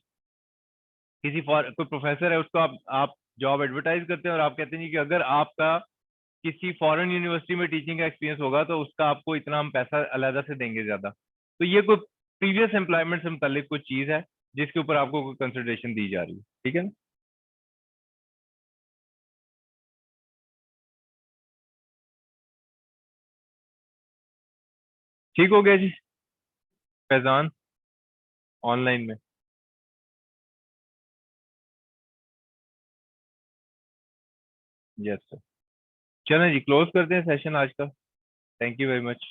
कोई प्रोफेसर है उसको आप जॉब एडवर्टाइज करते हैं और आप कहते हैं जी कि अगर आपका किसी फॉरेन यूनिवर्सिटी में टीचिंग का एक्सपीरियंस होगा तो उसका आपको इतना हम पैसा अलहदा से देंगे ज्यादा, तो ये कोई प्रीवियस एम्प्लॉयमेंट से मुतालिक कोई चीज है जिसके ऊपर आपको कोई कंसिडरेशन दी जा रही है, ठीक है ना? ठीक हो गया जी, फैजान, ऑनलाइन में। Yes sir. चलें जी, क्लोज करते हैं सेशन आज का। Thank you very much.